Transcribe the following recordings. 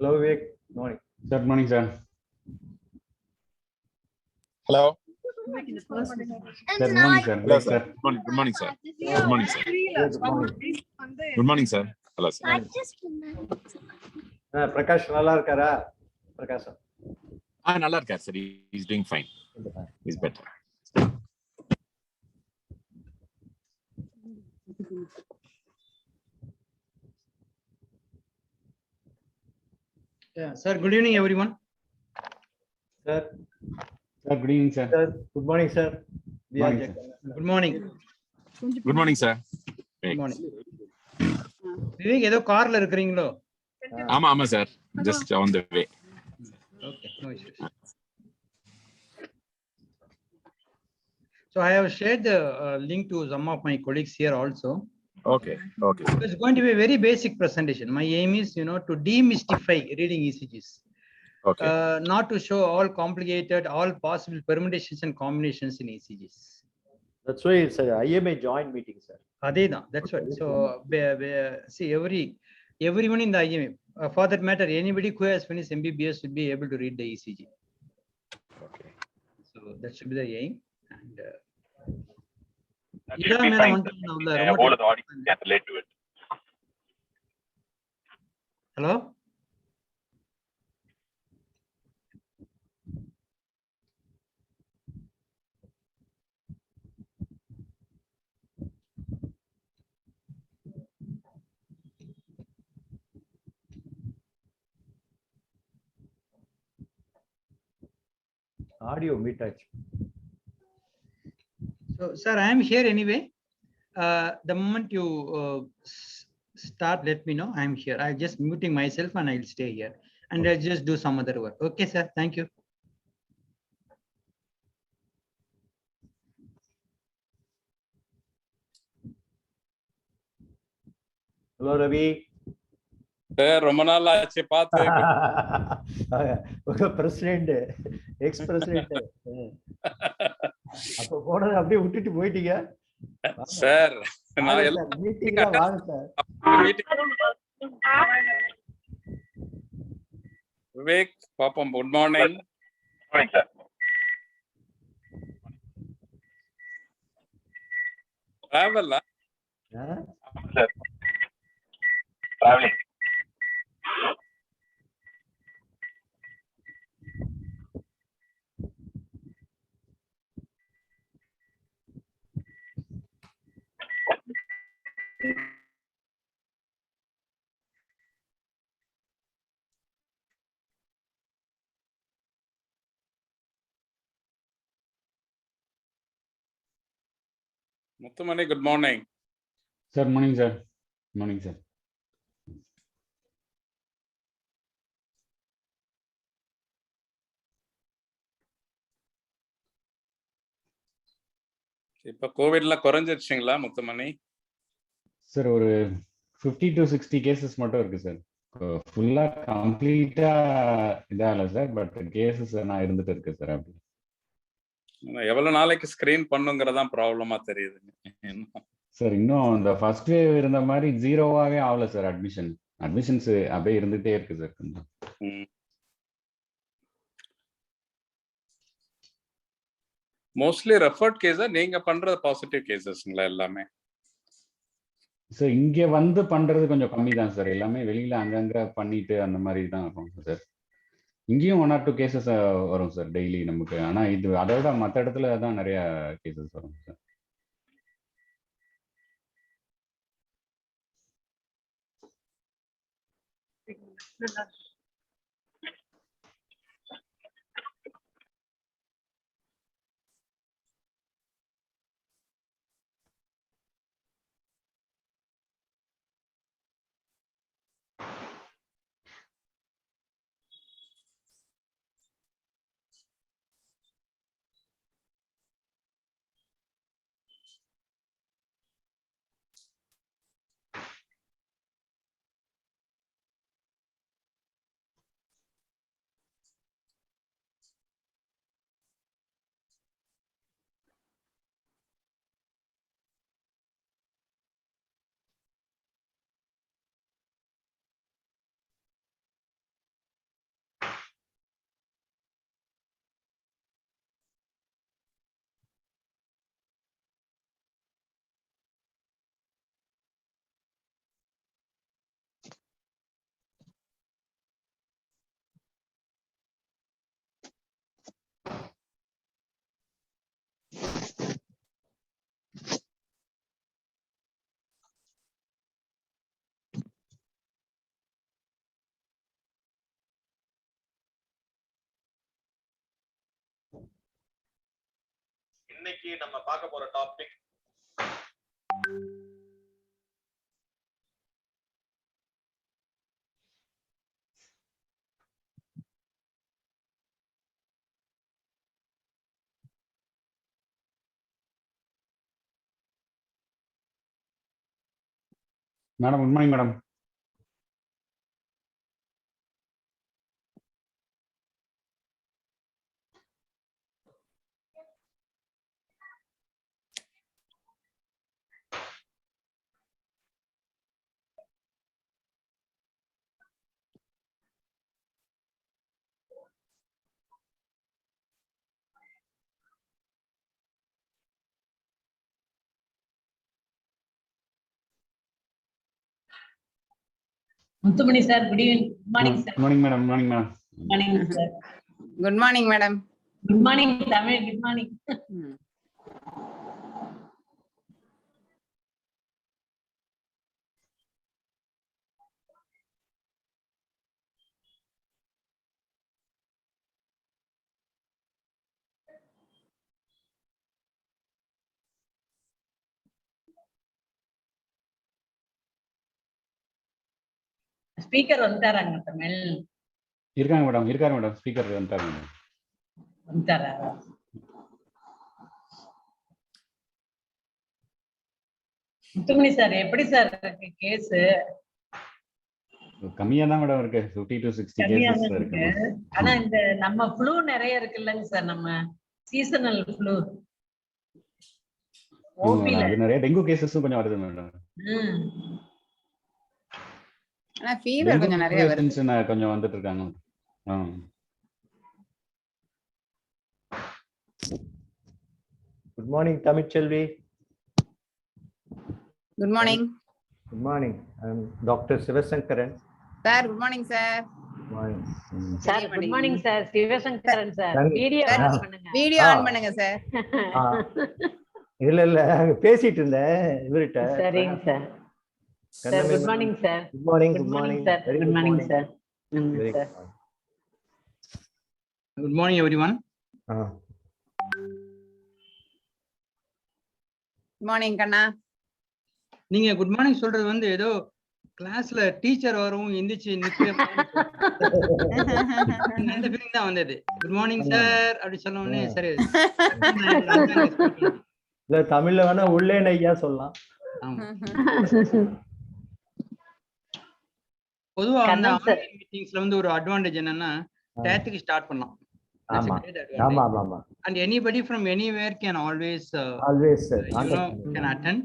Hello, Vivek. Good morning. Good morning, sir. Hello. Good morning, sir. Hello, Great, sir. sir. Good morning, sir. Good morning, sir. Good morning. Good morning, sir. Hello, sir. Prakash நல்லா இருக்காரா? பிரகாஷ். நல்லா இருக்கார் sir. He's doing fine. He's better. Yeah, sir. Good evening, everyone. Sir. Sir, good evening, sir. Sir, good morning, sir. Morning, sir. Good morning. Good morning, sir. Good morning. Vivek ஏதோ கார்ல இருக்கிறீங்களோ? ஆமா sir. Just on the way. Okay, no issues. So I have shared the link to some of my colleagues here also. Okay. It's going to be a very basic presentation. My aim is, to demystify reading ECGs. Okay. Not to show all complicated, all possible permutations and combinations in ECGs. That's why it's a IMA joint meeting, sir. Adeda, that's what. So see, everyone in the IMA, for that matter, anybody who has finished MBBS should be able to read the ECG. Okay. So that should be the aim. And That should be fine, sir. The whole of the audience can relate to it. Hello? Audio meet touch. So, sir, I am here anyway. The moment you start, let me know. I am here. I'm just muting myself and I'll stay here. And I'll just do some other work. Okay, sir. Thank you. Hello, Ravi. Sir, ரொம்ப நாள் ஆச்சு பார்த்து. உங்க president X president அப்ப போனது அப்படியே விட்டுட்டு போயிட்டீங்க சார் நான் மீட்டிங்ல வாங்க சார். விவேக் பாப்போம். Good morning. Morning sir. Travel sir. Travelling. Muthumani, good morning. Sir, morning, sir. Morning, sir. இப்ப கோவிட்லாம் குறைஞ்சிருச்சுங்களா முத்துமணி? சார் ஒரு 50 to 60 கேசஸ் மட்டும் இருக்கு சார். ஃபுல்லா கம்ப்ளீட்டா இதாகல சார். பட் கேசஸ் நான் இருந்துட்டு இருக்கு சார். அப்படி எவ்வளவு நாளைக்கு ஸ்கிரீன் பண்ணுங்கிறதான் ப்ராப்ளமா தெரியுதுங்க. சார் இன்னும் இந்த ஃபர்ஸ்ட் வேவ் இருந்த மாதிரி ஜீரோவாவே ஆகல சார். அட்மிஷன்ஸ் அப்படியே இருந்துட்டே இருக்கு சார். கொஞ்சம் மோஸ்ட்லி ரெஃபர்ட் கேஸா நீங்க பண்றது பாசிட்டிவ் கேசஸ்ங்களா எல்லாமே? சார் இங்க வந்து பண்றது கொஞ்சம் கம்மி தான் சார். எல்லாமே வெளியில அங்கங்க பண்ணிட்டு அந்த மாதிரி தான் இருக்கும் சார். இங்கேயும் 1 or 2 கேசஸ் வரும் சார் டெய்லி நமக்கு. ஆனா இது அதை விட மற்ற இடத்துல தான் நிறைய கேசஸ் வரும் சார். இன்னைக்கு நம்ம பார்க்க போற topic madam good morning madam. Muthumani sir, good evening. Good morning, sir. Good morning madam. Good morning madam. Good morning, sir. Good morning, madam. Good morning, Tamil. Good morning. Speaker வந்துட்டாராங்க தமிழ். இருக்காங்க madam speaker வந்துட்டாங்க madam. வந்துட்டாரா? Muthumani sir எப்படி sir இருக்கு case? கம்மியா தான் madam இருக்கு. 50 to 60 cases இருக்கு. ஆனா இந்த நம்ம ஃப்ளூ நிறைய இருக்குல்லங்க சார், நம்ம சீசனல் ஃப்ளூ. ஓபில அது நிறைய டெங்கு கேசஸும் கொஞ்சம் வருது மேடம். ஆனா ஃபீவர் கொஞ்சம் நிறைய வருது. கொஞ்சம் வந்துட்டு இருக்காங்க. Good morning Tamilselvi. Good morning. Good morning. I'm Dr. Sivasankaran. Sir, good morning, sir. Good morning. Sir good morning sir. Sivasankaran sir, video on பண்ணுங்க. வீடியோ ஆன் பண்ணுங்க சார். இல்ல அங்க பேசிட்டு இருந்தேன் இவர்கிட்ட. சரிங்க sir. Sir good morning sir. Good morning. Good morning sir. Good morning sir. Good morning, everyone. Good morning, கண்ணா. நீங்க good morning சொல்றது வந்து ஏதோ கிளாஸ்ல டீச்சர் வரவும் எந்திரிச்சு நிக்கிற அந்த ஃபீலிங் தான் வந்தது. குட் மார்னிங் சார் அப்படி சொன்ன உடனே சரி. இல்ல தமிழ்ல வேணா உள்ளே ஐயா சொல்லலாம். பொதுவா வந்து ஆன்லைன் மீட்டிங்ஸ்ல வந்து ஒரு அட்வான்டேஜ் என்னன்னா டேத்துக்கு ஸ்டார்ட் பண்ணலாம். ஆமா. And anybody from anywhere can always can attend.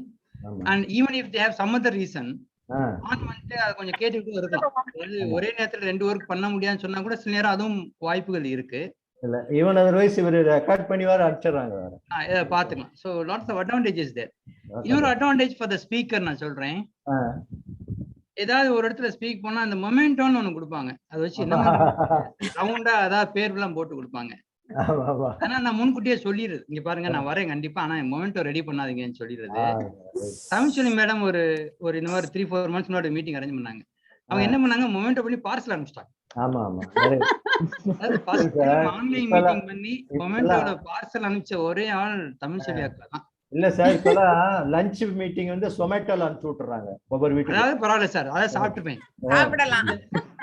And even if they have some other reason, on பண்ணிட்டு அதை கொஞ்சம் கேட்டுக்கிட்டு இருக்கலாம். ஒரே நேரத்துல 2 ஒர்க் பண்ண முடியாதுன்னு சொன்னா கூட சில நேரம் அதுவும் வாய்ப்புகள் இருக்கு. இல்ல ஈவன் அதர்வைஸ் இவரு ரெக்கார்ட் பண்ணி வர அனுப்பிச்சிடுறாங்க வேற. பாத்துக்கலாம். So lots of advantages there. இன்னொரு அட்வான்டேஜ் ஃபார் த ஸ்பீக்கர் நான் சொல்றேன். ஏதாவது ஒரு இடத்துல ஸ்பீக் பண்ணா அந்த மொமெண்டோன்னு ஒண்ணு கொடுப்பாங்க. அதை வச்சு என்ன ரவுண்டா அதாவது பேர் எல்லாம் போட்டு கொடுப்பாங்க. ஆனா நான் முன்கூட்டியே சொல்லிடுறது, இங்க பாருங்க நான் வரேன் கண்டிப்பா, ஆனா மொமெண்டோ ரெடி பண்ணாதீங்கன்னு சொல்லிடுறது. தமிழ்ச்செல்வி மேடம் ஒரு இந்த மாதிரி 3-4 months முன்னாடி மீட்டிங் அரேஞ்ச் பண்ணாங்க. அவங்க என்ன பண்ணாங்க, மொமெண்டோ பண்ணி பார்சல் அனுப்பிச்சிட்டாங்க. ஆன்லைன் மீட்டிங் பண்ணி மொமெண்டோட பார்சல் அனுப்பிச்ச ஒரே ஆள் தமிழ்ச்செல்வி அக்கா தான். இல்ல சார், இப்பதான் லஞ்ச் மீட்டிங் வந்து சொமேட்டோல அனுப்பிச்சு விட்டுறாங்க ஒவ்வொரு வீட்டுக்கு. அதாவது பரவாயில்ல சார், அதான் சாப்பிட்டுப்பேன்.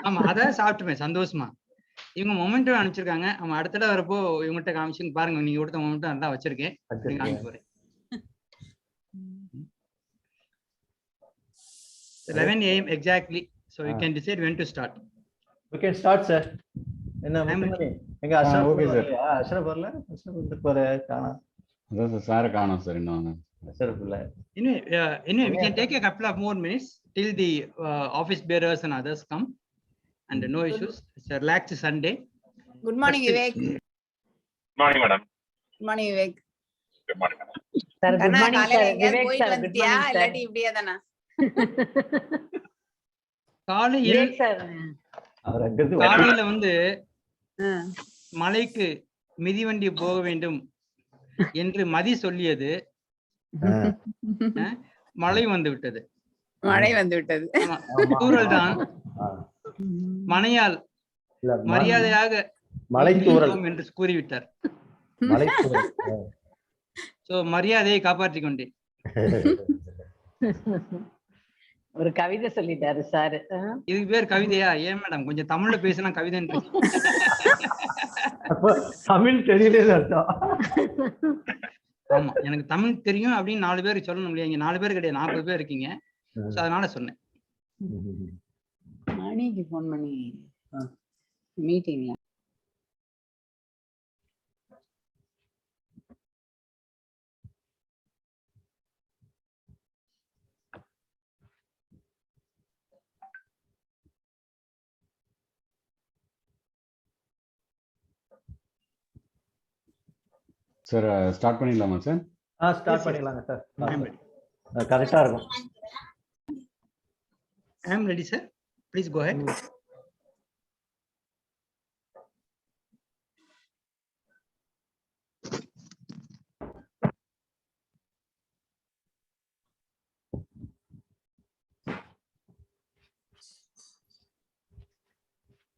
ஆமா அதான் சாப்பிட்டுப்பேன் சந்தோஷமா. இவங்க மொமெண்டோ அனுப்பிச்சிருக்காங்க. நம்ம அடுத்த தடவை வரப்போ இவங்ககிட்ட காமிச்சுன்னு பாருங்க, நீங்க கொடுத்த மொமெண்டோ நல்லா வச்சிருக்கேன். காமிக்க போறேன். 11 AM exactly, so you can decide when to start. We can start sir. என்ன முத்துமணி எங்க அஷ்ரஃப்? Okay sir. அஷ்ரஃப் வரல, அஷ்ரஃப் வந்து போற காணோம். அதான் சார் காணோம் சார் இன்னும். அஷ்ரஃப் இல்ல. Anyway we can take a couple of more minutes till the office bearers and others come. And no issues. It's a relaxed Sunday. Good morning, Vivek. Good morning, madam. Good morning, Vivek. Good morning, madam. Sir, good morning, sir. Vivek sir, good morning, sir. இல்லாட்டி இப்படியே தானா? காலையில வந்து மலைக்கு மிதிவண்டி போக வேண்டும் என்று மதி சொல்லியது, மழை வந்து விட்டது. தூறல் தான் மனையால் மரியாதையாக மழை தூறல் என்று கூறிவிட்டார். சோ மரியாதையை காப்பாற்றிக் கொண்டேன். ஒரு கவிதை சொல்லிட்டாரு சார். இதுக்கு பேர் கவிதையா? ஏன் மேடம் கொஞ்சம் தமிழ்ல பேசினா கவிதைன்னு தமிழ் தெரியல அர்த்தம். ஆமா, எனக்கு தமிழ் தெரியும் அப்படின்னு 4 பேருக்கு சொல்லணும் இல்லையா? இங்க 4 பேர் கிடையாது, 40 பேர் இருக்கீங்க. சோ அதனால சொன்னேன். மணிக்கு போன் பண்ணி மீட்டிங்ல சார் ஸ்டார்ட் பண்ணிடலாமா சார்? ஸ்டார்ட் பண்ணிடலாங்க சார். கரெக்டா இருக்கும். I am ready, sir. Please go ahead.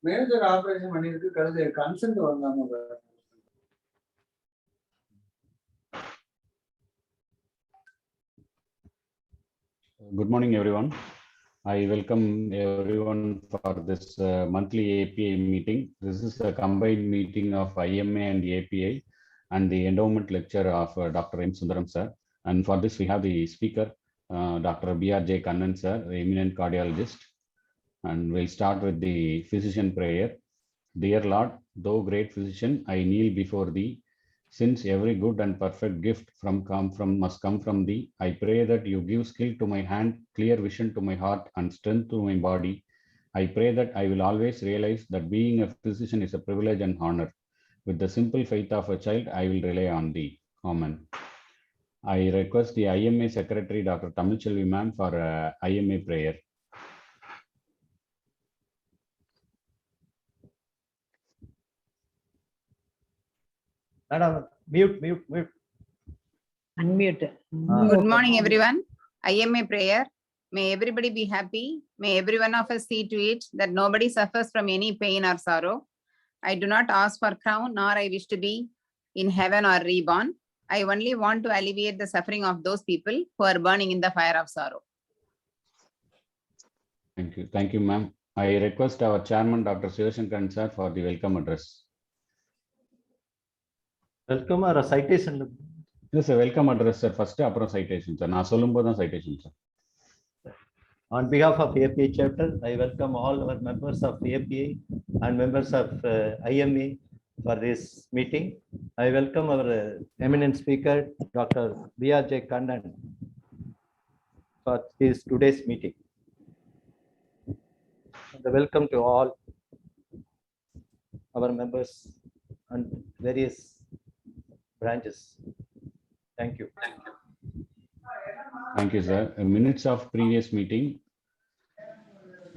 Major operation பண்ணிருக்கு கழுது கன்சென்ட் வாங்காம. Good morning, everyone. I welcome everyone for this monthly API meeting. This is a combined meeting of IMA and API and the endowment lecture of Dr. M. Sundaram sir. And for this, we have the speaker, Dr. B.R.J. Kannan sir, the eminent cardiologist. And we'll start with the physician prayer. Dear Lord, thou great physician, I kneel before thee. Since every good and perfect gift must come from thee, I pray that you give skill to my hand, clear vision to my heart, and strength to my body. I pray that I will always realize that being a physician is a privilege and honor. With the simple faith of a child, I will rely on thee. Amen. I request the IMA Secretary, Dr. Tamilchelvi ma'am, for IMA prayer. Madam, mute. Unmute. Good morning, everyone. IMA prayer. May everybody be happy. May every one of us see to it that nobody suffers from any pain or sorrow. I do not ask for crown, nor I wish to be in heaven or reborn. I only want to alleviate the suffering of those people who are burning in the fire of sorrow. Thank you, ma'am. I request our chairman, Dr. Sivashankaran sir, for the welcome address. Welcome or a citation? Yes, a welcome address, sir. First, apro citation, sir. Na solumbodha citation, sir. On behalf of API chapter, I welcome all our members of API and members of IMA for this meeting. I welcome our eminent speaker, Dr. B.R.J. Kannan, for this today's meeting. And welcome to all our members and various branches. Thank you. Thank you, sir. Minutes of previous meeting.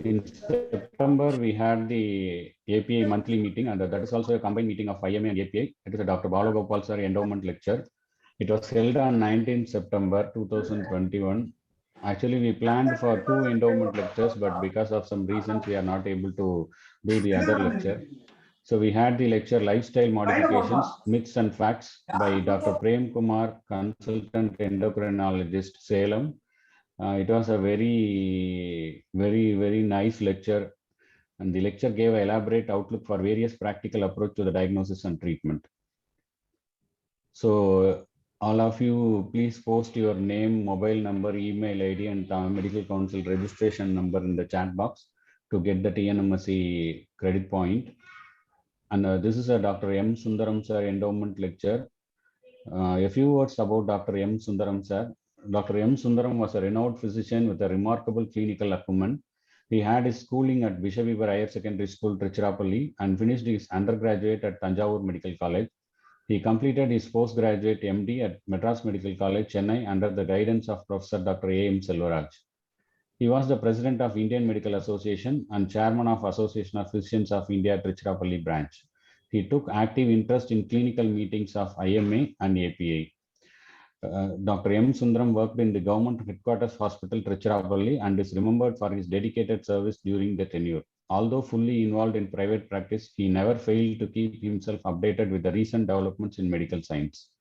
In September, we had the API monthly meeting, and that is also a combined meeting of IMA and API. It is a Dr. Balagopal sir endowment lecture. It was held on 19th September 2021. Actually, we planned for 2 endowment lectures, but because of some reasons, we are not able to do the other lecture. So we had the lecture Lifestyle Modifications, Myths and Facts by Dr. Prem Kumar, consultant endocrinologist, Salem. It was a very nice lecture, and the lecture gave an elaborate outlook for various practical approach to the diagnosis and treatment. So all of you, please post your name, mobile number, email ID, and medical council registration number in the chat box to get the TNMSC credit point. And this is a Dr. M. Sundaram sir endowment lecture. A few words about Dr. M. Sundaram sir. Dr. M. Sundaram was a renowned physician with a remarkable clinical acumen. He had his schooling at Bishavivar Higher Secondary School, Tiruchirappalli, and finished his undergraduate at Tanjavur Medical College. He completed his postgraduate MD at Madras Medical College, Chennai, under the guidance of Professor Dr. A.M. Selvaraj. He was the president of Indian Medical Association and chairman of Association of Physicians of India, Tiruchirappalli branch. He took active interest in clinical meetings of IMA and API. Dr. M. Sundaram worked in the government headquarters hospital, Tiruchirappalli, and is remembered for his dedicated service during the tenure. Although fully involved in private practice, he never failed to keep himself updated with the recent developments in medical science.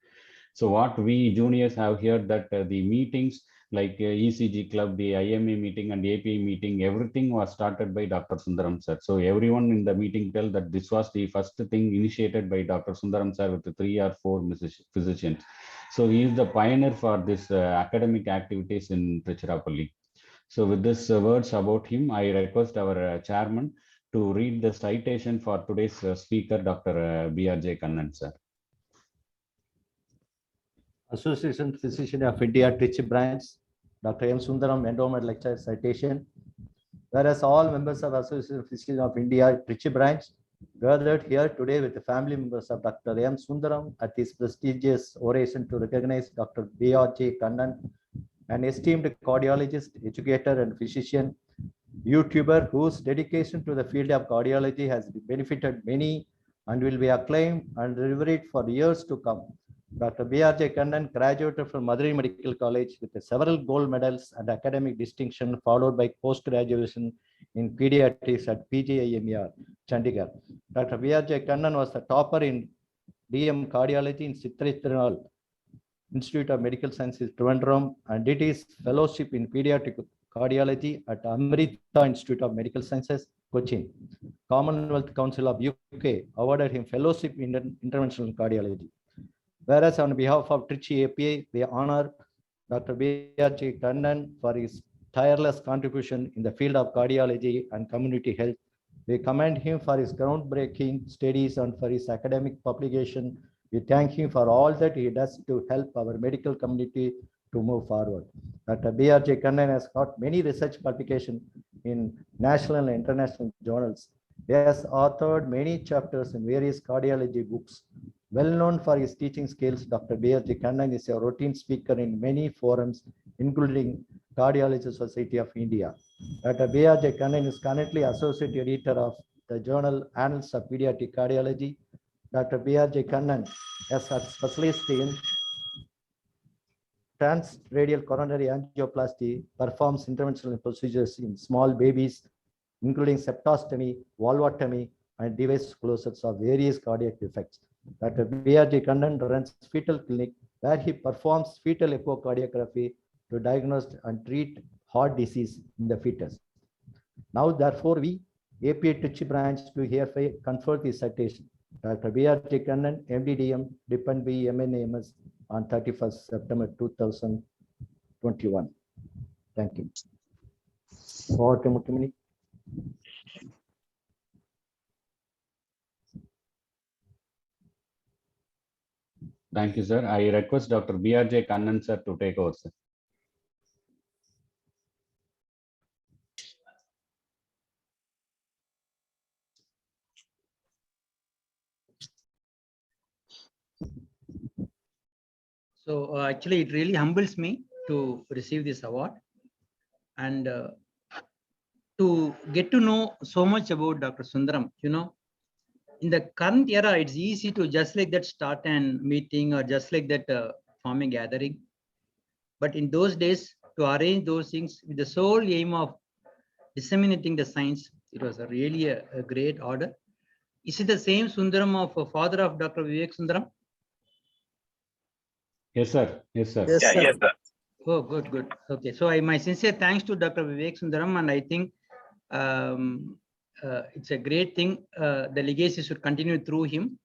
So what we juniors have here that the meetings like ECG Club, the IMA meeting and APA meeting, everything was started by Dr. Sundaram sir. So everyone in the meeting tell that this was the first thing initiated by Dr. Sundaram sir with the 3 or 4 physicians. So he is the pioneer for this academic activities in Tiruchirappalli. So with this words about him, I request our chairman to read the citation for today's speaker, Dr. B.R.J. Kannan sir. Association Physician of India, Trichy branch, Dr. M. Sundaram, endowment lecture citation. Whereas all members of Association Physician of India, Trichy branch, gathered here today with the family members of Dr. M. Sundaram at his prestigious oration to recognize Dr. B.R.J. Kannan, an esteemed cardiologist, educator, and physician, YouTuber whose dedication to the field of cardiology has benefited many and will be acclaimed and revered for years to come. Dr. B.R.J. Kannan graduated from Madurai Medical College with several gold medals and academic distinction, followed by post-graduation in pediatrics at PGIMER, Chandigarh. Dr. B.R.J. Kannan was the topper in DM Cardiology in Chitradurga Institute of Medical Sciences, Trivandrum, and did his fellowship in pediatric cardiology at Amrita Institute of Medical Sciences, Cochin. Commonwealth Council of UK awarded him fellowship in interventional cardiology. Whereas on behalf of Trichy APA, we honor Dr. B.R.J. Kannan for his tireless contribution in the field of cardiology and community health. We commend him for his groundbreaking studies and for his academic publication. We thank him for all that he does to help our medical community to move forward. Dr. B.R.J. Kannan has got many research publications in national and international journals. He has authored many chapters in various cardiology books. Well known for his teaching skills, Dr. B.R.J. Kannan is a routine speaker in many forums, including Cardiology Society of India. Dr. B.R.J. Kannan is currently Associate Editor of the journal Annals of Pediatric Cardiology. Dr. B.R.J. Kannan is a specialist in transradial coronary angioplasty, performs interventional procedures in small babies, including septostomy, valvotomy, and device closures of various cardiac defects. Dr. B.R.J. Kannan runs fetal clinic where he performs fetal echocardiography to diagnose and treat heart disease in the fetus. Now, therefore, we, APA Trichy branch, to hereby confer the citation. Dr. B.R.J. Kannan, MDDM, Dipend B, MNAMS on 31st September 2021. Thank you. Over to Mukkamani. Thank you, sir. I request Dr. B.R.J. Kannan sir to take over, sir. So actually, it really humbles me to receive this award and to get to know so much about Dr. Sundaram. You know, in the current era, it's easy to just like that start an meeting or just like that form a gathering. But in those days, to arrange those things with the sole aim of disseminating the science, it was really a great order. Is it the same Sundaram of father of Dr. Vivek Sundaram? Yes, sir. Yes, sir. Yes, sir. Oh, good, good. Okay, so my sincere thanks to Dr. Vivek Sundaram, and I think it's a great thing. The legacy should continue through him.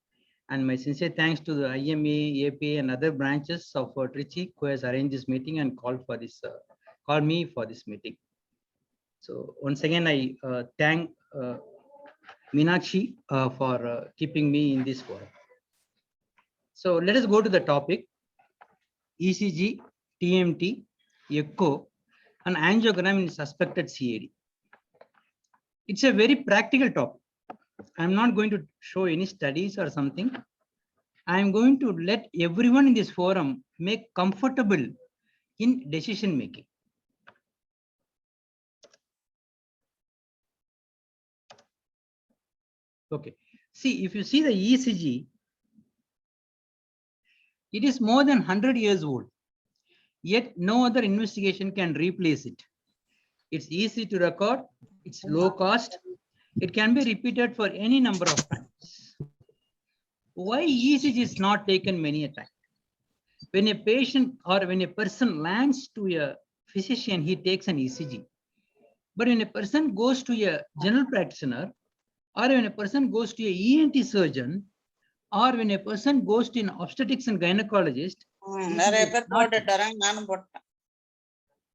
And my sincere thanks to the IMA, APA, and other branches of Trichy who has arranged this meeting and called me for this meeting. So once again, I thank Meenakshi for keeping me in this forum. So let us go to the topic. ECG, TMT, echo, and angiogram in suspected CAD. It's a very practical topic. I'm not going to show any studies or something. I'm going to let everyone in this forum make comfortable in decision making. Okay. See, if you see the ECG, it is more than 100 years old, yet no other investigation can replace it. It's easy to record, it's low cost, it can be repeated for any number of times. Why ECG is not taken many a time? when a patient or when a person lands to a physician, he takes an ECG. But when a person goes to a general practitioner, or when a person goes to a ENT surgeon, or when a person goes to an obstetrics and gynecologist,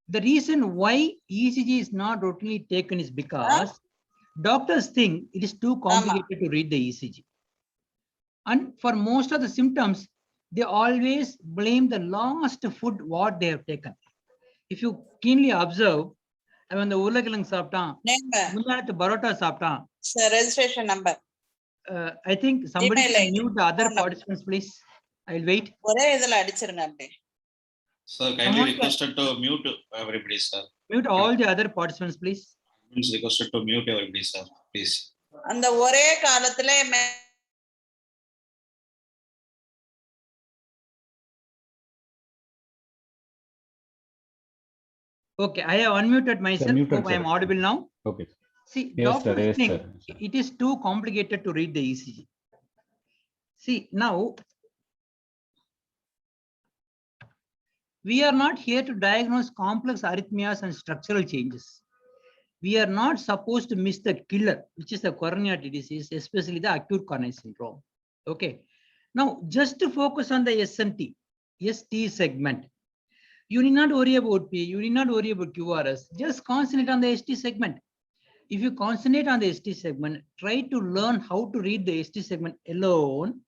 the reason why ECG is not routinely taken is because doctors think it is too complicated to read the ECG. And for most of the symptoms, they always blame the last food what they have taken. If you keenly observe, when the urlakilang sapta, barota sapta. Registration number. I think somebody can mute the other participants, please. I'll wait. Sir, kindly requested to mute everybody, sir. Mute all the other participants, please. It's requested to mute everybody, sir. Please. And the ஒரே காலத்துல Okay, I have unmuted myself. muted, Hope I am sir. audible now. Okay. See, Yes, sir. doctors Yes, think sir. it is too complicated to read the ECG. See, now we are not here to diagnose complex arrhythmias and structural changes. We are not supposed to miss the killer, which is the coronary artery disease, especially the acute coronary syndrome. Okay. Now, just to focus on the ST segment. You need not worry about P, you need not worry about QRS, just concentrate on the ST segment. If you concentrate on the ST segment, try to learn how to read the ST segment alone,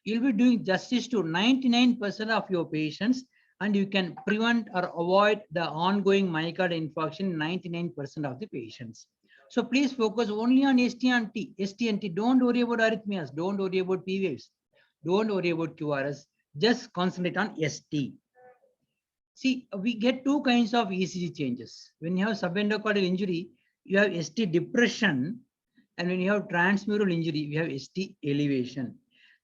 you'll be doing justice to 99% of your patients, and you can prevent or avoid the ongoing myocardial infarction in 99% of the patients. So please focus only on ST and T. ST and T, don't worry about arrhythmias, don't worry about P waves, don't worry about QRS, just concentrate on ST. See, we get two kinds of ECG changes. When you have subendocardial injury, you have ST depression, and when you have transmural injury, we have ST elevation.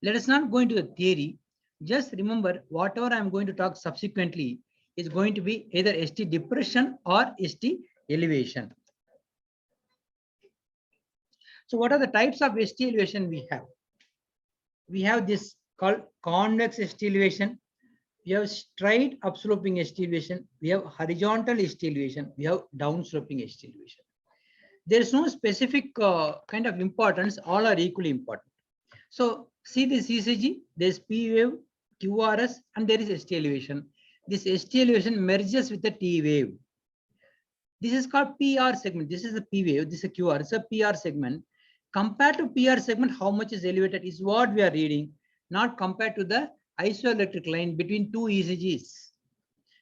Let us not go into the theory. Just remember, whatever I'm going to talk subsequently is going to be either ST depression or ST elevation. So what are the types of ST elevation we have? We have this called convex ST elevation. We have straight upsloping ST elevation. We have horizontal ST elevation. We have downsloping ST elevation. There is no specific kind of importance. All are equally important. So see this ECG, there's P wave, QRS, and there is ST elevation. This ST elevation merges with the T wave. This is called PR segment. This is a P wave. This is a QR. It's a PR segment. Compared to PR segment, how much is elevated is what we are reading, not compared to the isoelectric line between two ECGs.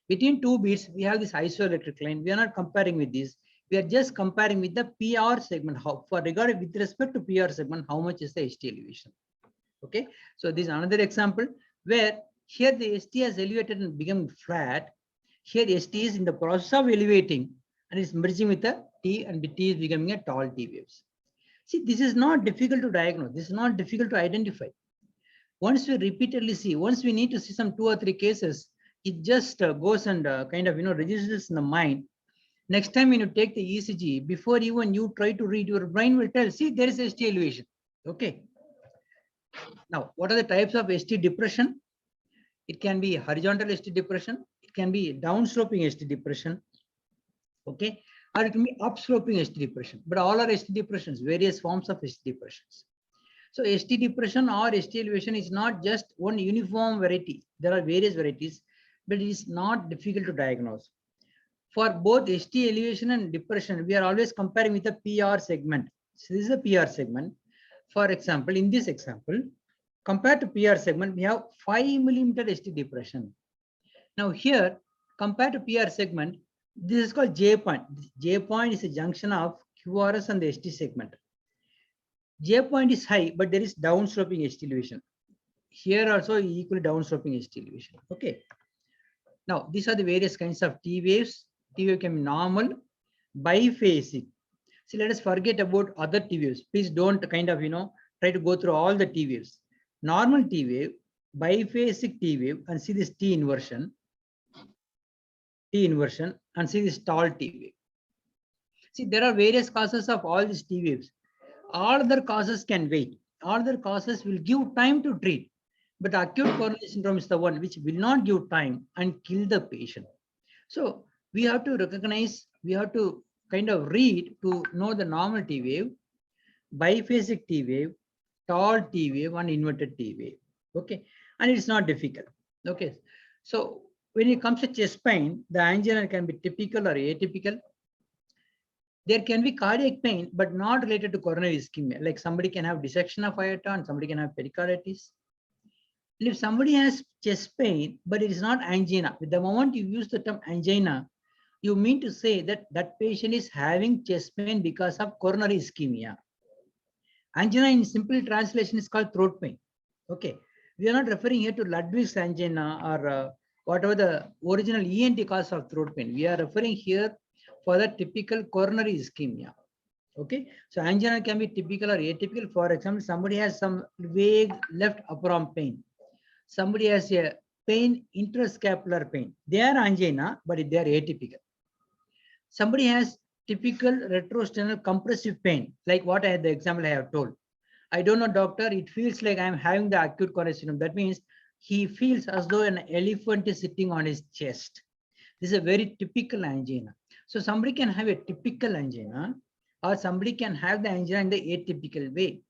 Between two beats, we have this isoelectric line. We are not comparing with this. We are just comparing with the PR segment. How, for regard with respect to PR segment, how much is the ST elevation? Okay, so this is another example where here the ST has elevated and become flat. Here ST is in the process of elevating and is merging with the T, and the T is becoming a tall T waves. See, this is not difficult to diagnose. This is not difficult to identify. Once we repeatedly see, once we need to see some 2 or 3 cases, it just goes and kind of, registers in the mind. Next time when you take the ECG, before even you try to read, your brain will tell, see, there is ST elevation. Okay. Now, what are the types of ST depression? It can be horizontal ST depression. It can be downsloping ST depression. Okay. Or it can be upsloping ST depression. But all are ST depressions, various forms of ST depressions. So ST depression or ST elevation is not just one uniform variety. There are various varieties, but it is not difficult to diagnose. For both ST elevation and depression, we are always comparing with the PR segment. So this is a PR segment. For example, in this example, compared to PR segment, we have 5 mm ST depression. Now here, compared to PR segment, this is called J point. J point is a junction of QRS and the ST segment. J point is high, but there is downsloping ST elevation. Here also equally downsloping ST elevation. Okay. Now these are the various kinds of T waves. T wave can be normal, biphasic. See, let us forget about other T waves. Please don't kind of, try to go through all the T waves. Normal T wave, biphasic T wave, and see this T inversion, and see this tall T wave. See, there are various causes of all these T waves. All other causes can wait. All other causes will give time to treat. But acute coronary syndrome is the one which will not give time and kill the patient. So we have to recognize, we have to kind of read to know the normal T wave, biphasic T wave, tall T wave, and inverted T wave. Okay, and it's not difficult. Okay, so when it comes to chest pain, the angina can be typical or atypical. There can be cardiac pain, but not related to coronary ischemia. Like somebody can have dissection of aorta and somebody can have pericarditis. If somebody has chest pain, but it is not angina, with the moment you use the term angina, you mean to say that that patient is having chest pain because of coronary ischemia. Angina in simple translation is called throat pain. Okay, we are not referring here to Ludwig's angina or whatever the original ENT cause of throat pain. We are referring here for the typical coronary ischemia. Okay, so angina can be typical or atypical. For example, somebody has some vague left upper arm pain. Somebody has a pain, intrascapular pain. They are angina, but they are atypical. Somebody has typical retrosternal compressive pain, like what I had the example I have told. I don't know, doctor, it feels like I'm having the acute coronary syndrome. That means he feels as though an elephant is sitting on his chest. This is a very typical angina. So somebody can have a typical angina, or somebody can have the angina in the atypical way.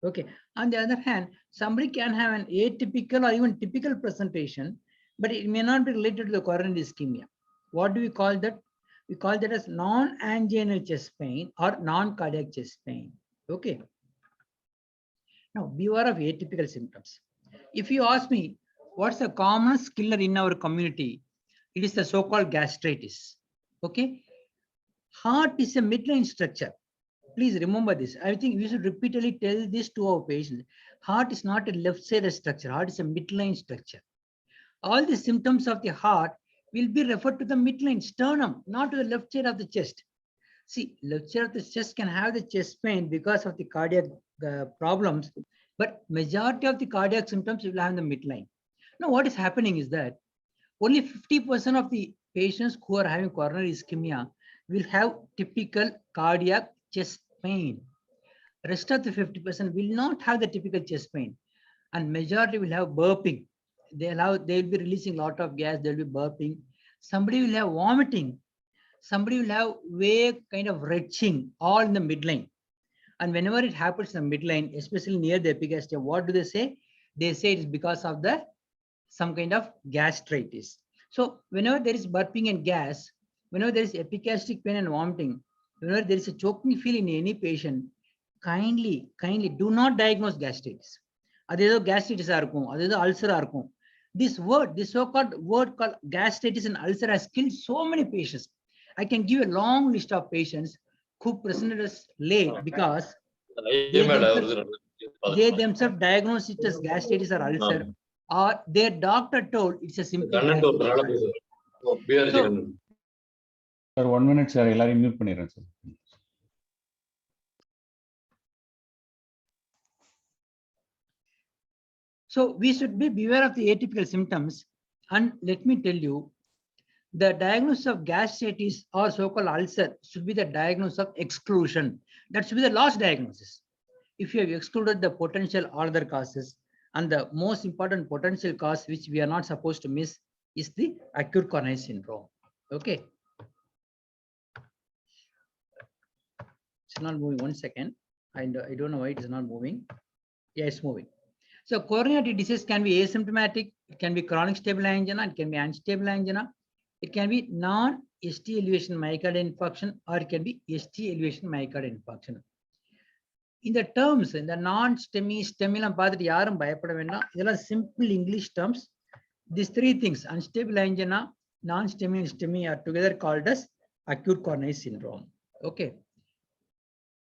Okay. On the other hand, somebody can have an atypical or even typical presentation, but it may not be related to the coronary ischemia. What do we call that? We call that as non-anginal chest pain or non-cardiac chest pain. Okay. Now, beware of atypical symptoms. If you ask me, what's the commonest killer in our community? It is the so-called gastritis. Okay. Heart is a midline structure. Please remember this. I think we should repeatedly tell this to our patients. Heart is not a left-sided structure. Heart is a midline structure. All the symptoms of the heart will be referred to the midline sternum, not to the left side of the chest. See, left side of the chest can have the chest pain because of the cardiac problems, but majority of the cardiac symptoms will have the midline. Now, what is happening is that only 50% of the patients who are having coronary ischemia will have typical cardiac chest pain. Rest of the 50% will not have the typical chest pain, and majority will have burping. They'll be releasing a lot of gas. They'll be burping. Somebody will have vomiting. Somebody will have vague kind of retching, all in the midline. And whenever it happens in the midline, especially near the epigastrium, what do they say? They say it's because of some kind of gastritis. So whenever there is burping and gas, whenever there is epigastric pain and vomiting, whenever there is a choking feel in any patient, kindly do not diagnose gastritis. Adho gastritis adho ulcer. This so-called word called gastritis and ulcer has killed so many patients. I can give a long list of patients who presented us late because they themselves diagnosed it as gastritis or ulcer, or their doctor told it's a simple gastritis. So, Sir, 1 minute, sir. Ellari mute pannirren, sir. So we should be beware of the atypical symptoms. And let me tell you, the diagnosis of gastritis or so-called ulcer should be the diagnosis of exclusion. That should be the last diagnosis. If you have excluded the potential other causes, and the most important potential cause which we are not supposed to miss is the acute coronary syndrome. Okay. It's not moving. 1 second. I don't know why it is not moving. Yeah, it's moving. So coronary artery disease can be asymptomatic, it can be chronic stable angina, it can be unstable angina, it can be non-ST elevation myocardial infarction, or it can be ST elevation myocardial infarction. In the terms, in the non-STEMI, STEMI, simple English terms. These three things, unstable angina, non-STEMI and STEMI, are together called as acute coronary syndrome. Okay.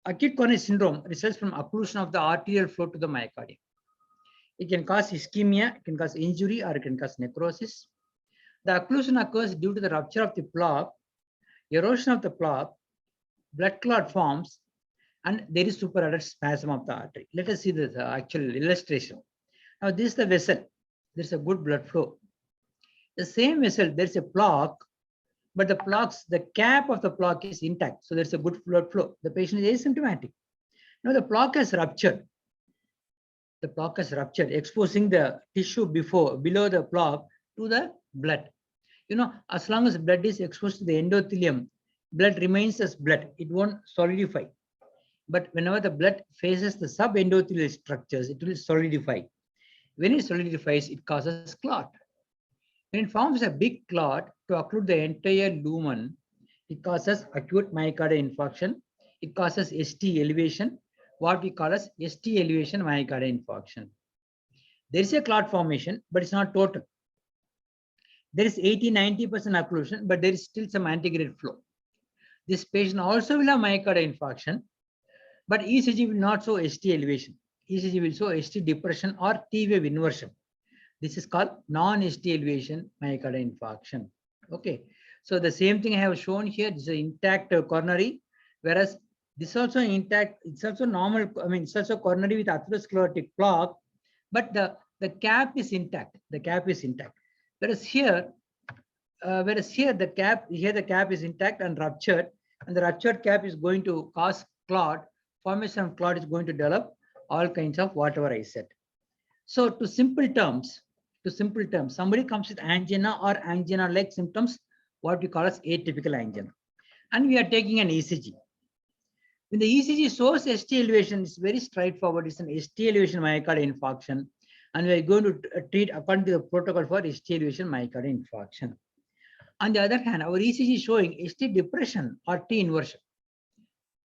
Acute coronary syndrome results from occlusion of the arterial flow to the myocardium. It can cause ischemia, it can cause injury, or it can cause necrosis. The occlusion occurs due to the rupture of the plaque, erosion of the plaque, blood clot forms, and there is superadded spasm of the artery. Let us see the actual illustration. Now, this is the vessel. There's a good blood flow. The same vessel, there's a plaque, but the cap of the plaque is intact. So there's a good blood flow. The patient is asymptomatic. Now, the plaque has ruptured. the plaque has ruptured, exposing the tissue below the plaque to the blood. You know, as long as blood is exposed to the endothelium, blood remains as blood. It won't solidify. But whenever the blood faces the subendothelial structures, it will solidify. When it solidifies, it causes clot. When it forms a big clot to occlude the entire lumen, it causes acute myocardial infarction. It causes ST elevation, what we call as ST elevation myocardial infarction. There is a clot formation, but it's not total. There is 80-90% occlusion, but there is still some antegrade flow. This patient also will have myocardial infarction, but ECG will not show ST elevation. ECG will show ST depression or T wave inversion. This is called non-ST elevation myocardial infarction. Okay, so the same thing I have shown here. This is an intact coronary, whereas this also intact. It's also normal. I mean, it's also coronary with atherosclerotic plaque, but the cap is intact. The cap is intact. Whereas here the cap is intact and ruptured, and the ruptured cap is going to cause clot. Formation of clot is going to develop all kinds of whatever I said. So to simple terms, somebody comes with angina or angina-like symptoms, what we call as atypical angina, and we are taking an ECG. When the ECG shows ST elevation, it's very straightforward. It's an ST elevation myocardial infarction, and we are going to treat according to the protocol for ST elevation myocardial infarction. On the other hand, our ECG is showing ST depression or T inversion.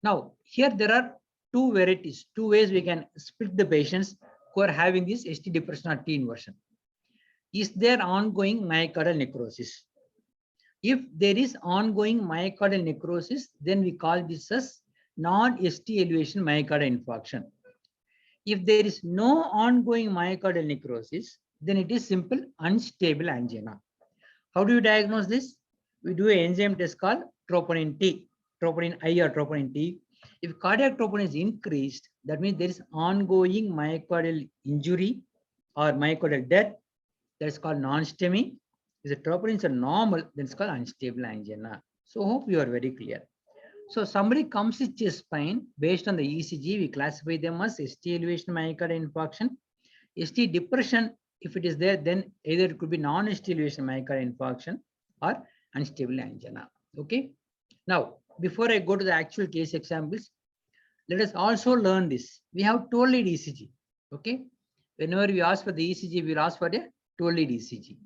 Now, here there are two varieties, two ways we can split the patients who are having this ST depression or T inversion. Is there ongoing myocardial necrosis? If there is ongoing myocardial necrosis, then we call this as non-ST elevation myocardial infarction. If there is no ongoing myocardial necrosis, then it is simple unstable angina. How do you diagnose this? We do an enzyme test called troponin T, troponin I or troponin T. If cardiac troponin is increased, that means there is ongoing myocardial injury or myocardial death. That is called non-STEMI. If the troponins are normal, then it's called unstable angina. So hope you are very clear. So somebody comes with chest pain, based on the ECG, we classify them as ST elevation myocardial infarction. ST depression, if it is there, then either it could be non-ST elevation myocardial infarction or unstable angina. Okay. Now, before I go to the actual case examples, let us also learn this. We have 12-lead ECG. Okay. Whenever we ask for the ECG, we'll ask for a 12-lead ECG.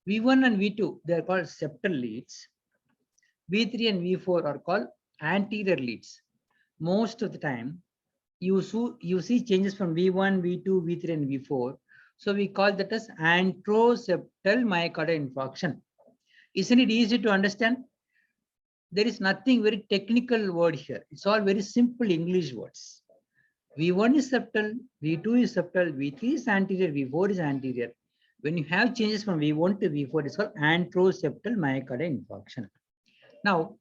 V1 and V2, they are called septal leads. V3 and V4 are called anterior leads. Most of the time, you see changes from V1, V2, V3, and V4. So we call that as anteroseptal myocardial infarction. Isn't it easy to understand? There is nothing very technical word here. It's all very simple English words. V1 is septal, V2 is septal, V3 is anterior, V4 is anterior. When you have changes from V1 to V4, it's called anteroseptal myocardial infarction. Now,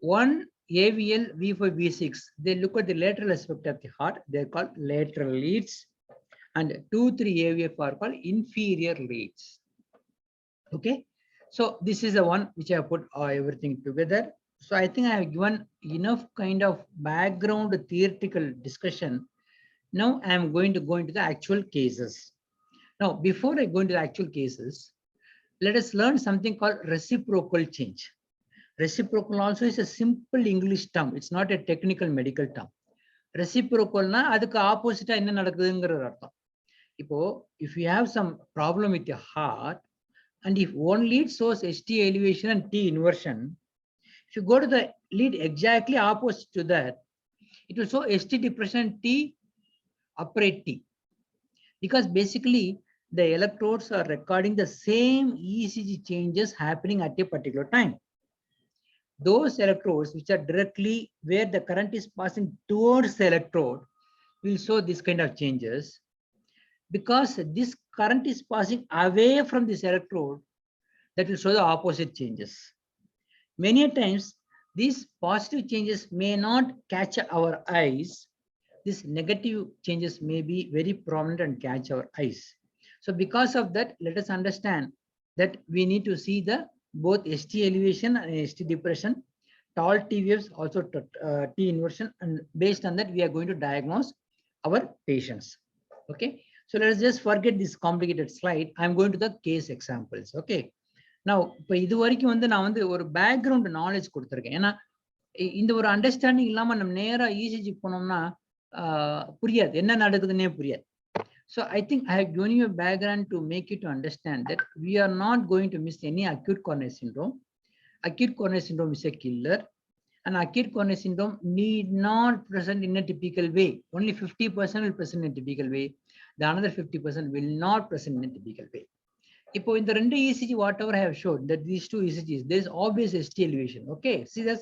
one AVL, V5, V6, they look at the lateral aspect of the heart. They're called lateral leads. And 2, 3 AVF are called inferior leads. Okay. So this is the one which I put everything together. So I think I have given enough kind of background theoretical discussion. Now I am going to go into the actual cases. Now, before I go into the actual cases, let us learn something called reciprocal change. Reciprocal also is a simple English term. It's not a technical medical term. Reciprocal na adukku opposite enna nadakudungra artham. If you have some problem with your heart, and if one lead shows ST elevation and T inversion, if you go to the lead exactly opposite to that, it will show ST depression, T upright T. Because basically the electrodes are recording the same ECG changes happening at a particular time. Those electrodes which are directly where the current is passing towards the electrode will show this kind of changes. Because this current is passing away from this electrode, that will show the opposite changes. Many times, these positive changes may not catch our eyes. These negative changes may be very prominent and catch our eyes. So because of that, let us understand that we need to see the both ST elevation and ST depression, tall T waves, also T inversion, and based on that, we are going to diagnose our patients. Okay, so let's just forget this complicated slide. I'm going to the case examples. Okay, now இப்போ இது வரைக்கும் வந்து நான் வந்து ஒரு background knowledge கொடுத்துருக்கேன். ஏன்னா இந்த ஒரு அண்டர்ஸ்டாண்டிங் இல்லாம நம்ம நேரா இசிஜி போனோம்னா புரியாது, என்ன நடக்குதுன்னே புரியாது. So I think I have given you a background to make you to understand that we are not going to miss any acute coronary syndrome. Acute coronary syndrome is a killer, and acute coronary syndrome need not present in a typical way. Only 50% will present in a typical way. The another 50% will not present in a typical way. Now in the two ECG, whatever I have showed, that these two ECGs, there is obvious ST elevation. Okay, see that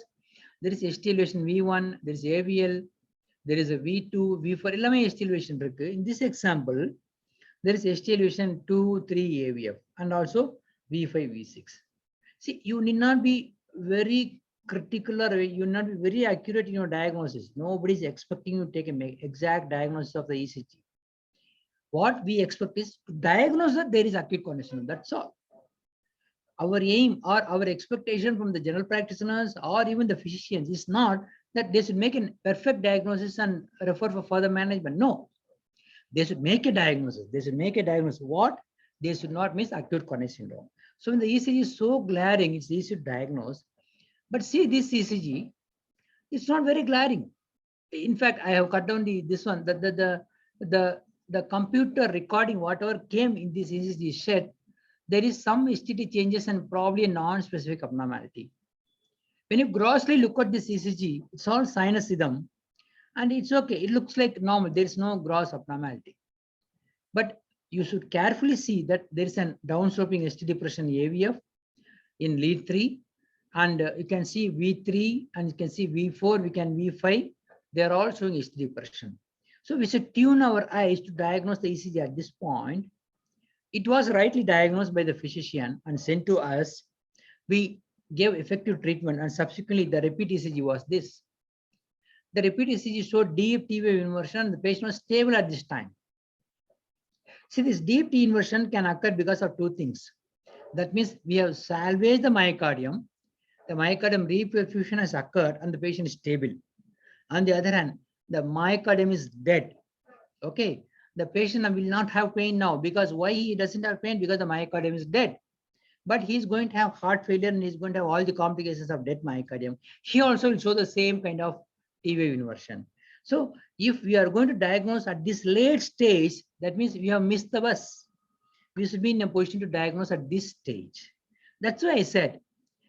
there is ST elevation V1, there is AVL, there is a V2, V4, எல்லாமே ST elevation இருக்கு. In this example, there is ST elevation 2, 3 AVF and also V5, V6. See, you need not be very critical or you need not be very accurate in your diagnosis. Nobody is expecting you to take an exact diagnosis of the ECG. What we expect is to diagnose that there is acute coronary syndrome. That's all. Our aim or our expectation from the general practitioners or even the physicians is not that they should make a perfect diagnosis and refer for further management. No, they should make a diagnosis. They should make a diagnosis. What? They should not miss acute coronary syndrome. So when the ECG is so glaring, it's easy to diagnose. But see, this ECG, it's not very glaring. In fact, I have cut down this one. The computer recording whatever came in this ECG shed, there is some STT changes and probably a non-specific abnormality. When you grossly look at this ECG, it's all sinus rhythm, and it's okay. It looks like normal. There is no gross abnormality. But you should carefully see that there is a downsloping ST depression AVF in lead 3, and you can see V3 and you can see V4, we can V5. They are all showing ST depression. So we should tune our eyes to diagnose the ECG at this point. It was rightly diagnosed by the physician and sent to us. We gave effective treatment and subsequently the repeat ECG was this. The repeat ECG showed deep T wave inversion. The patient was stable at this time. See, this deep T inversion can occur because of two things. That means we have salvaged the myocardium. The myocardium reperfusion has occurred and the patient is stable. On the other hand, the myocardium is dead. Okay, the patient will not have pain now. Because why he doesn't have pain? Because the myocardium is dead. But he's going to have heart failure and he's going to have all the complications of dead myocardium. He also will show the same kind of T wave inversion. So if we are going to diagnose at this late stage, that means we have missed the bus. We should be in a position to diagnose at this stage. That's why I said,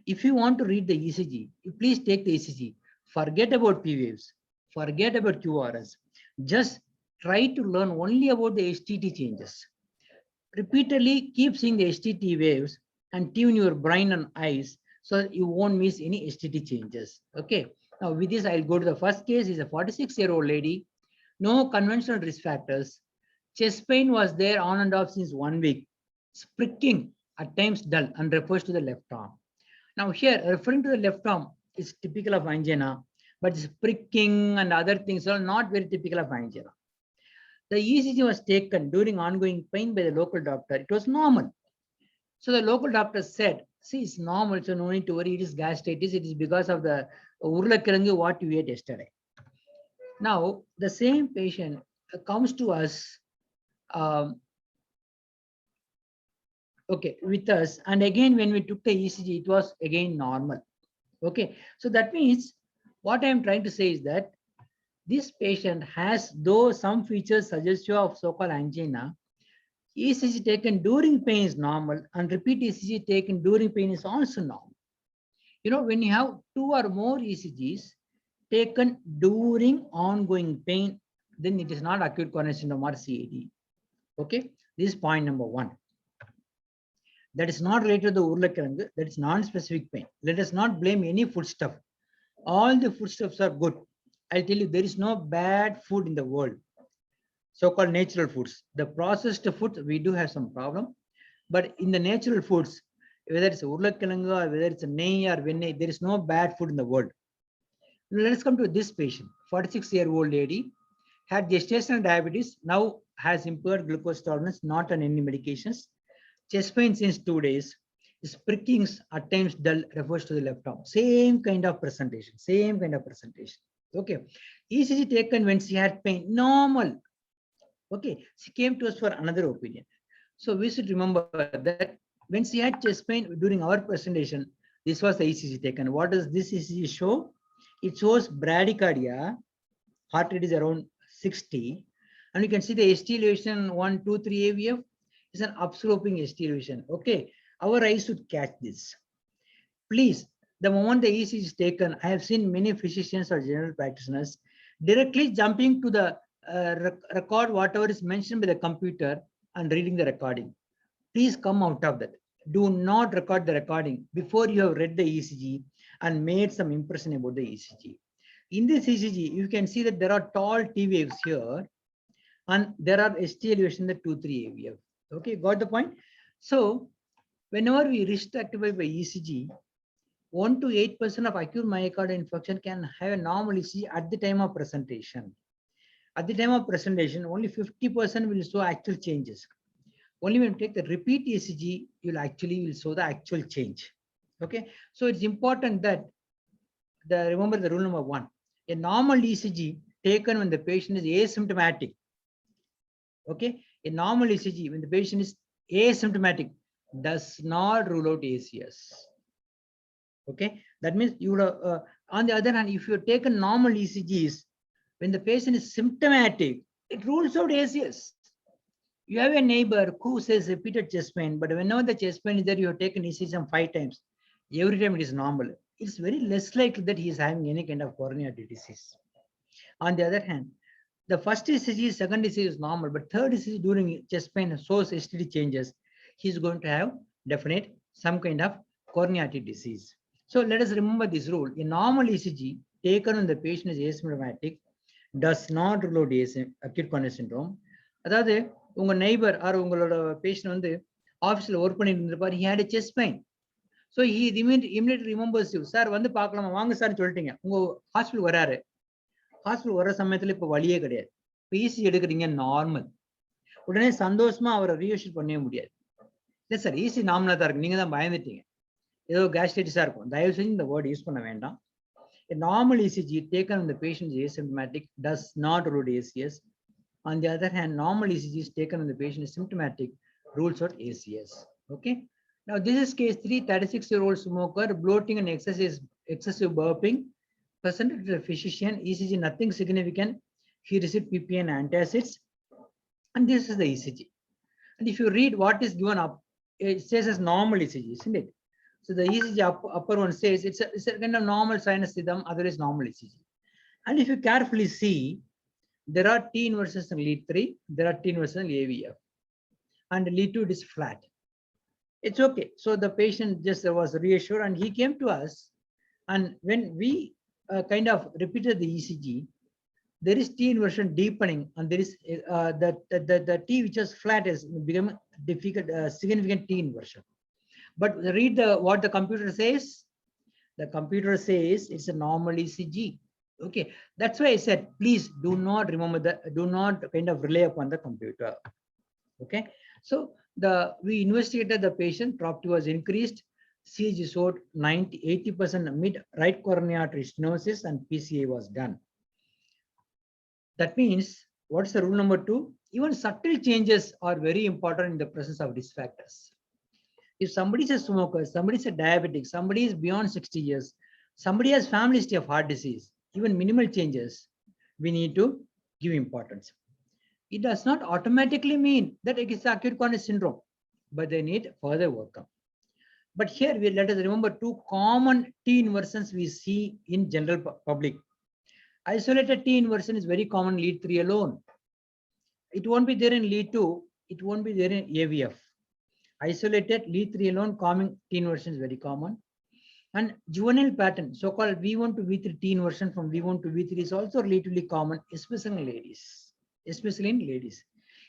if you want to read the ECG, please take the ECG. Forget about P waves. Forget about QRS. Just try to learn only about the STT changes. Repeatedly keep seeing the STT waves and tune your brain and eyes so that you won't miss any STT changes. Okay. Now with this, I'll go to the first case. Is a 46-year-old lady. No conventional risk factors. Chest pain was there on and off since 1 week. Spricking, at times dull, and refers to the left arm. Now here, referring to the left arm is typical of angina, but spricking and other things are not very typical of angina. The ECG was taken during ongoing pain by the local doctor. It was normal. So the local doctor said, see, it's normal, so no need to worry, it is gastritis, it is because of the urlakirangu what you ate yesterday. Now, the same patient comes to us okay, with us, and again, when we took the ECG, it was again normal. Okay, so that means what I am trying to say is that this patient has, though some features suggestive of so-called angina, ECG taken during pain is normal, and repeat ECG taken during pain is also normal. You know, when you have 2 or more ECGs taken during ongoing pain, then it is not acute coronary syndrome or CAD. Okay, this is point number 1. That is not related to the urlakirangu, that is non-specific pain. Let us not blame any foodstuff. All the foodstuffs are good. I'll tell you, there is no bad food in the world. So-called natural foods. The processed foods, we do have some problem. But in the natural foods, whether it's urlakirangu or whether it's a nei or vennai, there is no bad food in the world. Let's come to this patient. 46-year-old lady, had gestational diabetes, now has impaired glucose tolerance, not on any medications. Chest pain since 2 days. Sprickings at times dull, refers to the left arm. Same kind of presentation. Same kind of presentation. Okay. ECG taken when she had pain, normal. Okay, she came to us for another opinion. So we should remember that when she had chest pain during our presentation, this was the ECG taken. What does this ECG show? It shows bradycardia, heart rate is around 60. And you can see the ST elevation 1, 2, 3 AVF is an upsloping ST elevation. Okay, our eyes should catch this. Please, the moment the ECG is taken, I have seen many physicians or general practitioners directly jumping to the record whatever is mentioned by the computer and reading the recording. Please come out of that. Do not record the recording before you have read the ECG and made some impression about the ECG. In this ECG, you can see that there are tall T waves here and there are ST elevation the 2, 3 AVF. Okay, got the point? So whenever we risk activate by ECG, 1 to 8% of acute myocardial infarction can have a normal ECG at the time of presentation. At the time of presentation, only 50% will show actual changes. Only when you take the repeat ECG, you'll actually will show the actual change. Okay, so it's important that remember the rule number 1. A normal ECG taken when the patient is asymptomatic. Okay, a normal ECG when the patient is asymptomatic does not rule out ACS. Okay, that means you would have, on the other hand, if you take a normal ECGs when the patient is symptomatic, it rules out ACS. You have a neighbor who says repeated chest pain, but whenever the chest pain is there, you have taken ECG some 5 times. Every time it is normal. It's very less likely that he is having any kind of coronary artery disease. On the other hand, the first ECG, second ECG is normal, but third ECG during chest pain shows STD changes. He's going to have definite some kind of coronary artery disease. So let us remember this rule. A normal ECG taken when the patient is asymptomatic does not rule out acute coronary syndrome. அதாவது உங்க neighbour R உங்களோட patient வந்து ஆஃபீஸ்ல work பண்ணிட்டு இருந்திருப்பார், he had a chest pain. So he immediately remembers you. Sir வந்து பார்க்கலாமா, வாங்க சார் சொல்லிட்டீங்க. உங்க ஹாஸ்பிட்டல் வராரு. ஹாஸ்பிட்டல் வர சமயத்துல இப்ப வழியே கிடையாது. இப்போ ECG எடுக்கிறீங்க நார்மல். உடனே சந்தோஷமா அவரை ரீஅஷ்யூர் பண்ணவே முடியாது. இல்லை சார் ECG நார்மலா தான் இருக்கு, நீங்க தான் பயந்துட்டீங்க, ஏதோ கேஸ்ட்ரைட்டிஸா இருக்கும். தயவு செஞ்சு இந்த வேர்ட் யூஸ் பண்ண வேண்டாம். A normal ECG taken when the patient is asymptomatic does not rule ACS. On the other hand, normal ECG is taken when the patient is symptomatic, rules out ACS. Okay. Now this is case 3, 36-year-old smoker, bloating and excessive burping, presented to the physician, ECG nothing significant. He received PPI and antacids, and this is the ECG. And if you read what is given up, it says as normal ECG, isn't it? So the ECG upper one says it's a kind of normal sinus rhythm, otherwise normal ECG. And if you carefully see, there are T inversions in lead 3, there are T inversions in AVF, and lead 2 is flat. It's okay. So the patient just was reassured and he came to us. And when we kind of repeated the ECG, there is T inversion deepening, and there is the T which was flat has become difficult, significant T inversion. But read what the computer says. The computer says it's a normal ECG. Okay, that's why I said, please do not remember that, do not kind of rely upon the computer. Okay, so we investigated the patient, PROPT was increased, CG showed 80% mid right coronary artery stenosis, and PCA was done. That means, what's the rule number 2? Even subtle changes are very important in the presence of risk factors. If somebody is a smoker, somebody is a diabetic, somebody is beyond 60 years, somebody has family history of heart disease, even minimal changes, we need to give importance. It does not automatically mean that it is acute coronary syndrome, but they need further workup. But here, let us remember 2 common T inversions we see in general public. Isolated T inversion is very common in lead 3 alone. It won't be there in lead 2, it won't be there in AVF. Isolated lead 3 alone, common T inversion is very common. And juvenile pattern, so-called V1 to V3 T inversion from V1 to V3 is also relatively common, especially in ladies. Especially in ladies.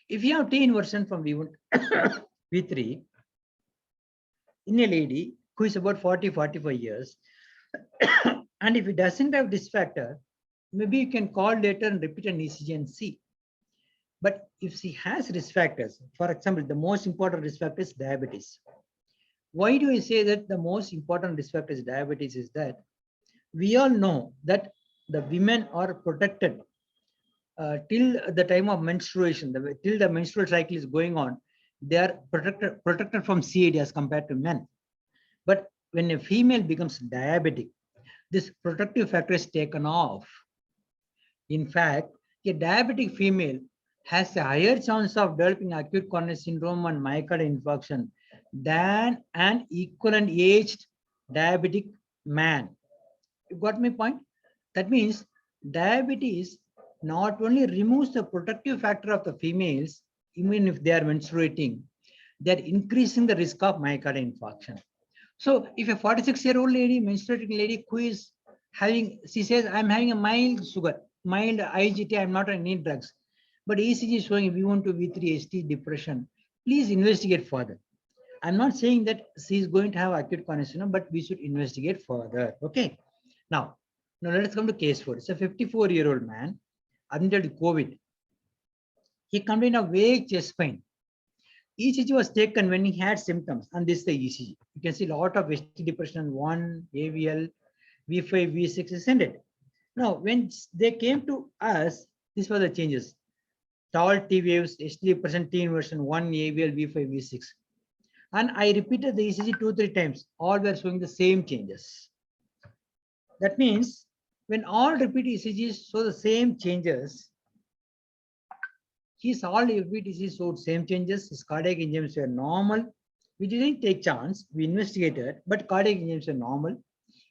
If you have T inversion from V1 to V3 in a lady who is about 40-45 years, and if it doesn't have this factor, maybe you can call later and repeat an ECG and see. But if she has risk factors, for example, the most important risk factor is diabetes. Why do I say that the most important risk factor is diabetes? Is that we all know that the women are protected till the time of menstruation, till the menstrual cycle is going on, they are protected from CAD as compared to men. But when a female becomes diabetic, this protective factor is taken off. In fact, a diabetic female has a higher chance of developing acute coronary syndrome and myocardial infarction than an equivalent aged diabetic man. You got my point? That means diabetes not only removes the protective factor of the females, even if they are menstruating, they're increasing the risk of myocardial infarction. So if a 46-year-old lady, menstruating lady who is having, she says, I'm having a mild sugar, mild IGT, I'm not on any drugs, but ECG is showing V1 to V3 ST depression, please investigate further. I'm not saying that she is going to have acute coronary syndrome, but we should investigate further. Okay. Now let's come to case 4. It's a 54-year-old man, under COVID. He complained of vague chest pain. ECG was taken when he had symptoms, and this is the ECG. You can see a lot of ST depression, 1, AVL, V5, V6 is ended. Now, when they came to us, these were the changes. Tall T waves, ST depression, T inversion, 1, AVL, V5, V6. And I repeated the ECG 2-3 times. All were showing the same changes. That means when all repeat ECGs show the same changes, his all repeat ECGs showed same changes. His cardiac enzymes were normal. We didn't take chance. We investigated, but cardiac enzymes were normal.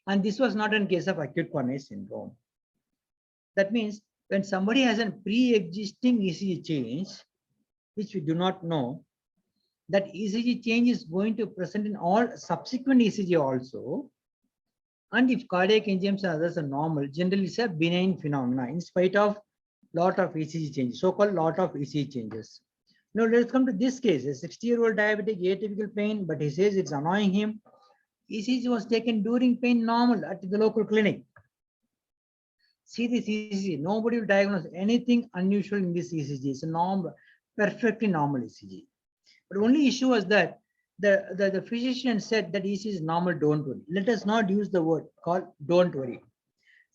And this was not in case of acute coronary syndrome. That means when somebody has a pre-existing ECG change, which we do not know, that ECG change is going to present in all subsequent ECG also. And if cardiac enzymes and others are normal, generally it's a benign phenomena in spite of lot of ECG changes, so-called lot of ECG changes. Now let's come to this case, a 60-year-old diabetic, atypical pain, but he says it's annoying him. ECG was taken during pain normal at the local clinic. See this ECG, nobody will diagnose anything unusual in this ECG. It's a normal, perfectly normal ECG. But only issue was that the physician said that ECG is normal, don't worry. Let us not use the word called don't worry.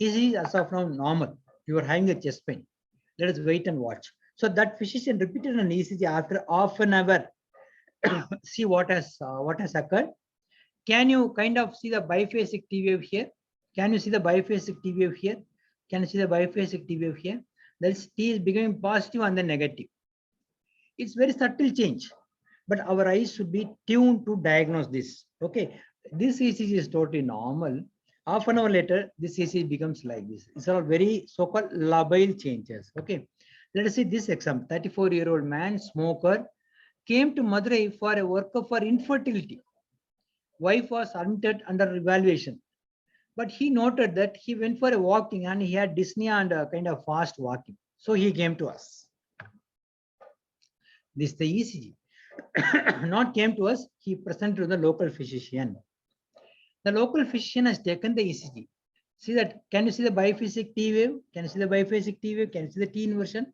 ECG is as of now normal. You are having a chest pain. Let us wait and watch. So that physician repeated an ECG after half an hour. See what has occurred. Can you kind of see the biphasic T wave here? Can you see the biphasic T wave here? Can you see the biphasic T wave here? That T is becoming positive and then negative. It's very subtle change, but our eyes should be tuned to diagnose this. Okay, this ECG is totally normal. Half an hour later, this ECG becomes like this. These are all very so-called labile changes. Okay, let us see this example. 34-year-old man, smoker, came to Madurai for a workup for infertility. Wife was admitted under evaluation, but he noted that he went for a walking and he had dyspnea and a kind of fast walking. So he came to us. This is the ECG. Not came to us, he presented to the local physician. The local physician has taken the ECG. See that, can you see the biphasic T wave? Can you see the biphasic T wave? Can you see the T inversion?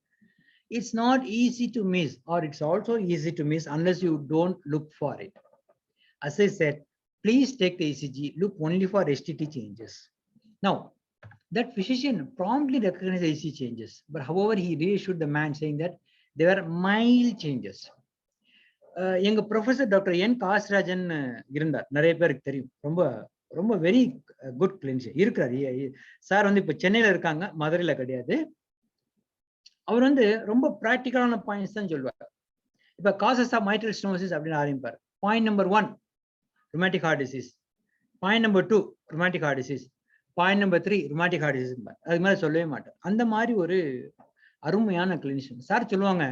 It's not easy to miss, or it's also easy to miss unless you don't look for it. As I said, please take the ECG, look only for STT changes. Now, that physician promptly recognized the ECG changes, but however, he reassured the man saying that they were mild changes. எங்க professor doctor என் காசராஜன் இருந்தார், நிறைய பேருக்கு தெரியும். ரொம்ப ரொம்ப very good clinician இருக்கிறார் sir. வந்து இப்ப சென்னையில இருக்காங்க, மதுரையில கிடையாது. அவர் வந்து ரொம்ப பிராக்டிக்கலான பாயிண்ட்ஸ் தான் சொல்லுவார். இப்ப காசஸ் ஆஃப் மைட்ரல் ஸ்டெனோசிஸ் அப்படின்னு ஆரம்பிப்பார். Point number 1 rheumatic heart disease, point number 2 rheumatic heart disease, point number 3 rheumatic heart disease. அது மாதிரி சொல்லவே மாட்டார். அந்த மாதிரி ஒரு அருமையான கிளினிஷியன் சார். சொல்லுவாங்க,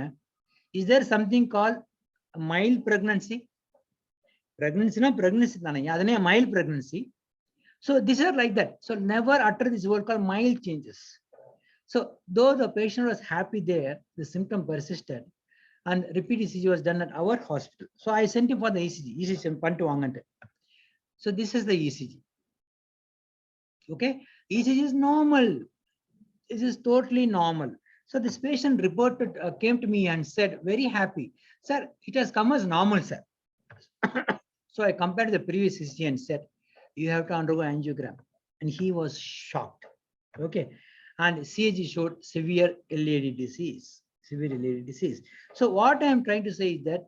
is there something called mild pregnancy? Pregnancy na pregnancy thane, adane mild pregnancy. So these are like that. So never utter this word called mild changes. So though the patient was happy there, the symptom persisted and repeat ECG was done at our hospital. So I sent him for the ECG. ECG pantu vaangante. So this is the ECG. Okay, ECG is normal. This is totally normal. So this patient reported, came to me and said, very happy, sir, it has come as normal, sir. So I compared the previous ECG and said, you have to undergo angiogram. And he was shocked. Okay. and CAG showed severe LAD disease. Severe LAD disease. So what I am trying to say is that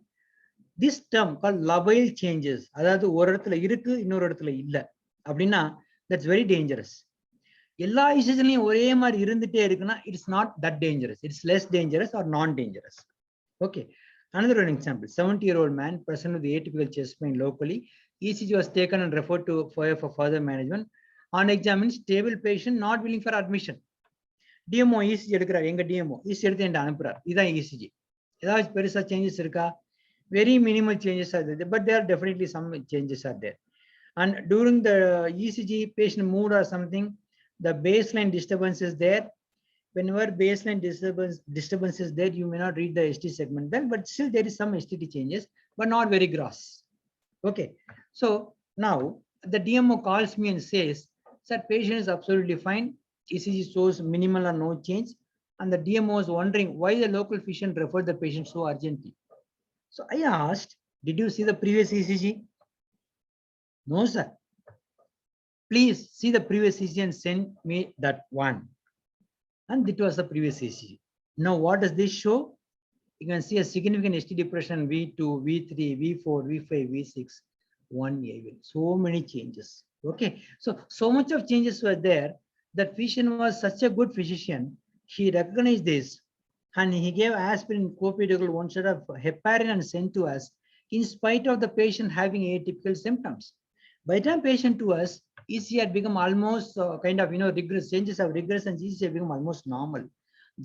this term called labile changes, அதாவது ஒரு இடத்துல இருக்கு இன்னொரு இடத்துல இல்ல அப்படின்னா that's very dangerous. எல்லா இசிஜிலையும் ஒரே மாதிரி இருந்துட்டே இருக்குன்னா it's not that dangerous. It's less dangerous or non-dangerous. Okay. Another one example, 70-year-old man present with atypical chest pain locally. ECG was taken and referred to for further management. On examine, stable patient not willing for admission. DMO ECG எடுக்கிறார், எங்க DMO ECG எடுத்து என்கிட்ட அனுப்புறார். இதான் ECG. ஏதாவது பெருசா changes இருக்கா? Very minimal changes are there, but there are definitely some changes are there. And during the ECG, patient mood or something, the baseline disturbance is there. Whenever baseline disturbance is there, you may not read the ST segment then, but still there is some STT changes, but not very gross. Okay. So now the DMO calls me and says, sir, patient is absolutely fine. ECG shows minimal or no change. And the DMO is wondering why the local physician referred the patient so urgently. So I asked, did you see the previous ECG? No, sir. Please see the previous ECG and send me that one. And it was the previous ECG. Now, what does this show? You can see a significant ST depression V2, V3, V4, V5, V6, 1A. So many changes. Okay. So much of changes were there. That physician was such a good physician. He recognized this. And he gave aspirin, copidogrel, one shot of heparin and sent to us in spite of the patient having atypical symptoms. By the time patient to us, ECG had become almost kind of, regress, changes of regress and ECG have become almost normal.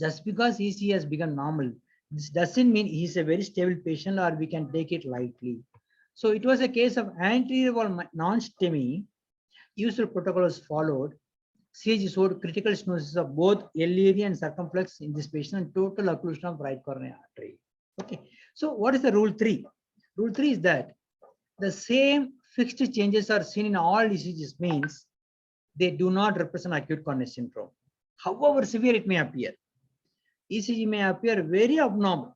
Just because ECG has become normal, this doesn't mean he's a very stable patient or we can take it lightly. So it was a case of anterior wall non-STEMI. Usual protocol was followed. CAG showed critical stenosis of both LAD and circumflex in this patient and total occlusion of right coronary artery. Okay. So what is the rule 3? Rule 3 is that the same fixed changes are seen in all ECGs means they do not represent acute coronary syndrome. However severe it may appear. ECG may appear very abnormal.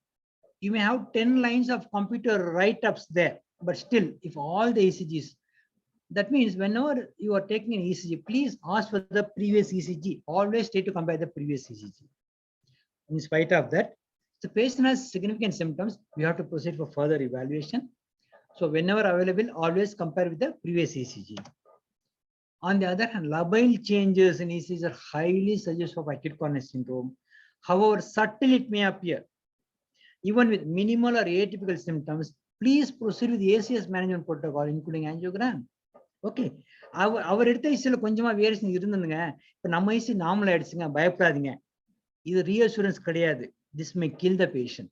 You may have 10 lines of computer write-ups there, but still, if all the ECGs, that means whenever you are taking an ECG, please ask for the previous ECG. Always try to compare the previous ECG. In spite of that, the patient has significant symptoms, we have to proceed for further evaluation. So whenever available, always compare with the previous ECG. On the other hand, labile changes in ECGs are highly suggestive of acute coronary syndrome. However subtle it may appear, even with minimal or atypical symptoms, please proceed with the ACS management protocol, including angiogram. Okay. அவர் எடுத்த ஐசியில் கொஞ்சமா variation இருந்ததுங்க. இப்ப நம்ம IC normal ஆயிடுச்சுங்க, பயப்படாதீங்க. இது reassurance கிடையாது. This may kill the patient.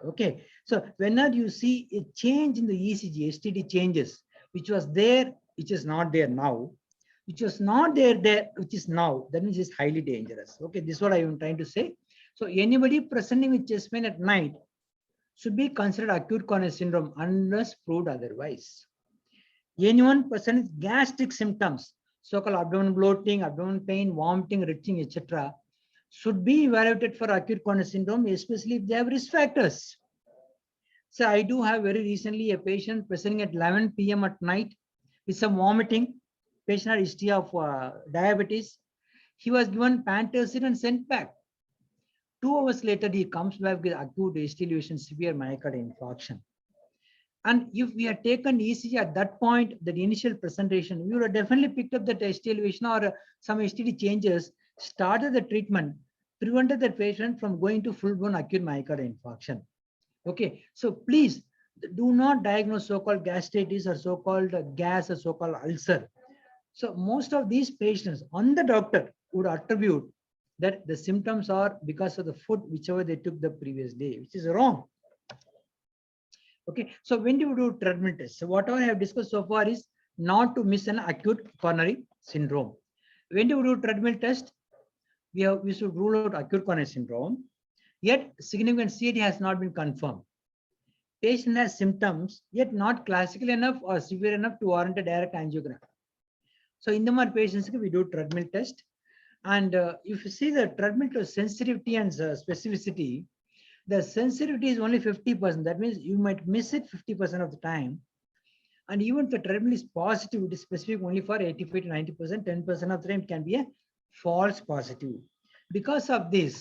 Okay. So whenever you see a change in the ECG, STD changes, which was there, which is not there now, which was not there, which is now, that means it's highly dangerous. Okay. This is what I am trying to say. So anybody presenting with chest pain at night should be considered acute coronary syndrome unless proved otherwise. Anyone present with gastric symptoms, so-called abdominal bloating, abdominal pain, vomiting, retching, etc., should be evaluated for acute coronary syndrome, especially if they have risk factors. So I do have very recently a patient presenting at 11 p.m. at night with some vomiting. Patient had history of diabetes. He was given Pantocid and sent back. 2 hours later, he comes back with acute ST elevation, severe myocardial infarction. And if we had taken ECG at that point, that initial presentation, we would have definitely picked up that ST elevation or some STD changes, started the treatment, prevented the patient from going to full-blown acute myocardial infarction. Okay, so please do not diagnose so-called gastritis or so-called gas or so-called ulcer. So most of these patients on the doctor would attribute that the symptoms are because of the food whichever they took the previous day, which is wrong. Okay, so when do we do treadmill test? So whatever I have discussed so far is not to miss an acute coronary syndrome. When do we do treadmill test? We should rule out acute coronary syndrome. Yet significant CAD has not been confirmed. Patient has symptoms, yet not classical enough or severe enough to warrant a direct angiogram. So in the more patients, we do treadmill test. And if you see the treadmill test sensitivity and specificity, the sensitivity is only 50%. That means you might miss it 50% of the time. And even if the treadmill is positive, it is specific only for 85 to 90%, 10% of the time it can be a false positive. Because of this,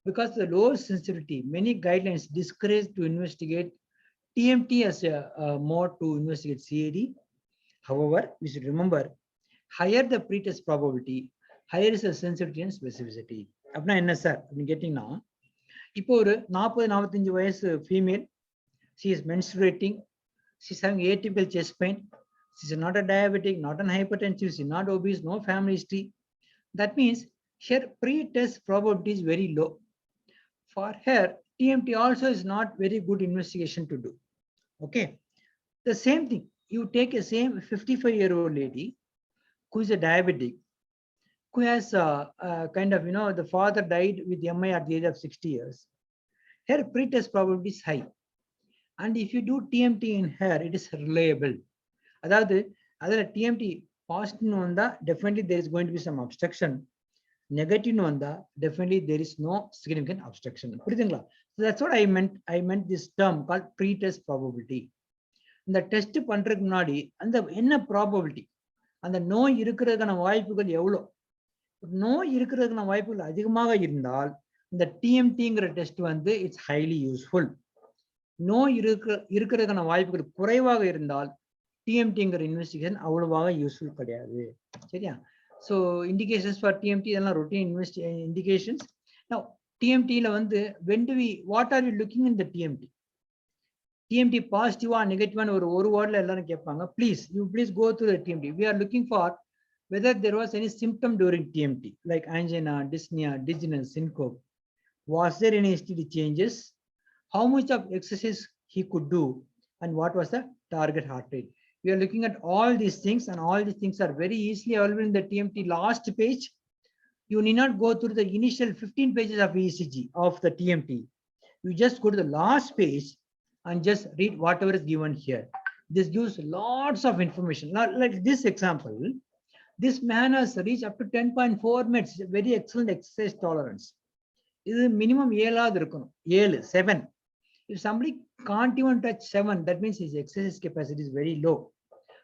because the low sensitivity, many guidelines discourage to investigate TMT as a mode to investigate CAD. However, we should remember, higher the pretest probability, higher is the sensitivity and specificity. அப்படின்னா என்ன sir அப்படின்னு கேட்டீங்கன்னா, இப்போ ஒரு 40-45 வயசு female, she is menstruating, she's having atypical chest pain, she's not a diabetic, not an hypertensive, she's not obese, no family history. That means her pre-test probability is very low. For her, TMT also is not very good investigation to do. Okay. The same thing, you take a same 55-year-old lady who is a diabetic, who has kind of, the father died with MI at the age of 60 years. Her pre-test probability is high. And if you do TMT in her, it is reliable. அதாவது அதில் TMT positive வந்தா definitely there is going to be some obstruction. Negative வந்தா definitely there is no significant obstruction. புரியுதுங்களா? So that's what I meant this term called pre-test probability. இந்த test பண்றதுக்கு முன்னாடி அந்த என்ன ப்ராபபிலிட்டி, அந்த நோய் இருக்கிறதுக்கான வாய்ப்புகள் எவ்வளோ, நோய் இருக்கிறதுக்கான வாய்ப்புகள் அதிகமாக இருந்தால் இந்த டிஎம்டிங்கிற டெஸ்ட் வந்து இட்ஸ் ஹைலி யூஸ்ஃபுல். நோய் இருக்கிறதுக்கான வாய்ப்புகள் குறைவாக இருந்தால் டிஎம்டிங்கிற இன்வெஸ்டிகேஷன் அவ்வளவாக யூஸ்ஃபுல் கிடையாது. சரியா? ஸோ இண்டிகேஷன்ஸ் ஃபார் டிஎம்டி இதெல்லாம் ரொட்டீன் இண்டிகேஷன்ஸ். டிஎம்டியில வந்து what are you looking in the TMT? TMT positive or negative ஒரு wordல எல்லாரும் கேட்பாங்க. Please go through the TMT. We are looking for whether there was any symptom during TMT like angina, dyspnea, dizziness, syncope. Was there any STD changes? How much of exercise he could do, and what was the target heart rate? We are looking at all these things, and all these things are very easily available in the TMT last page. You need not go through the initial 15 pages of ECG of the TMT. You just go to the last page and just read whatever is given here. This gives lots of information. Now, like this example, this man has reached up to 10.4 minutes, very excellent exercise tolerance. This is minimum 7. If somebody can't even touch 7, that means his exercise capacity is very low.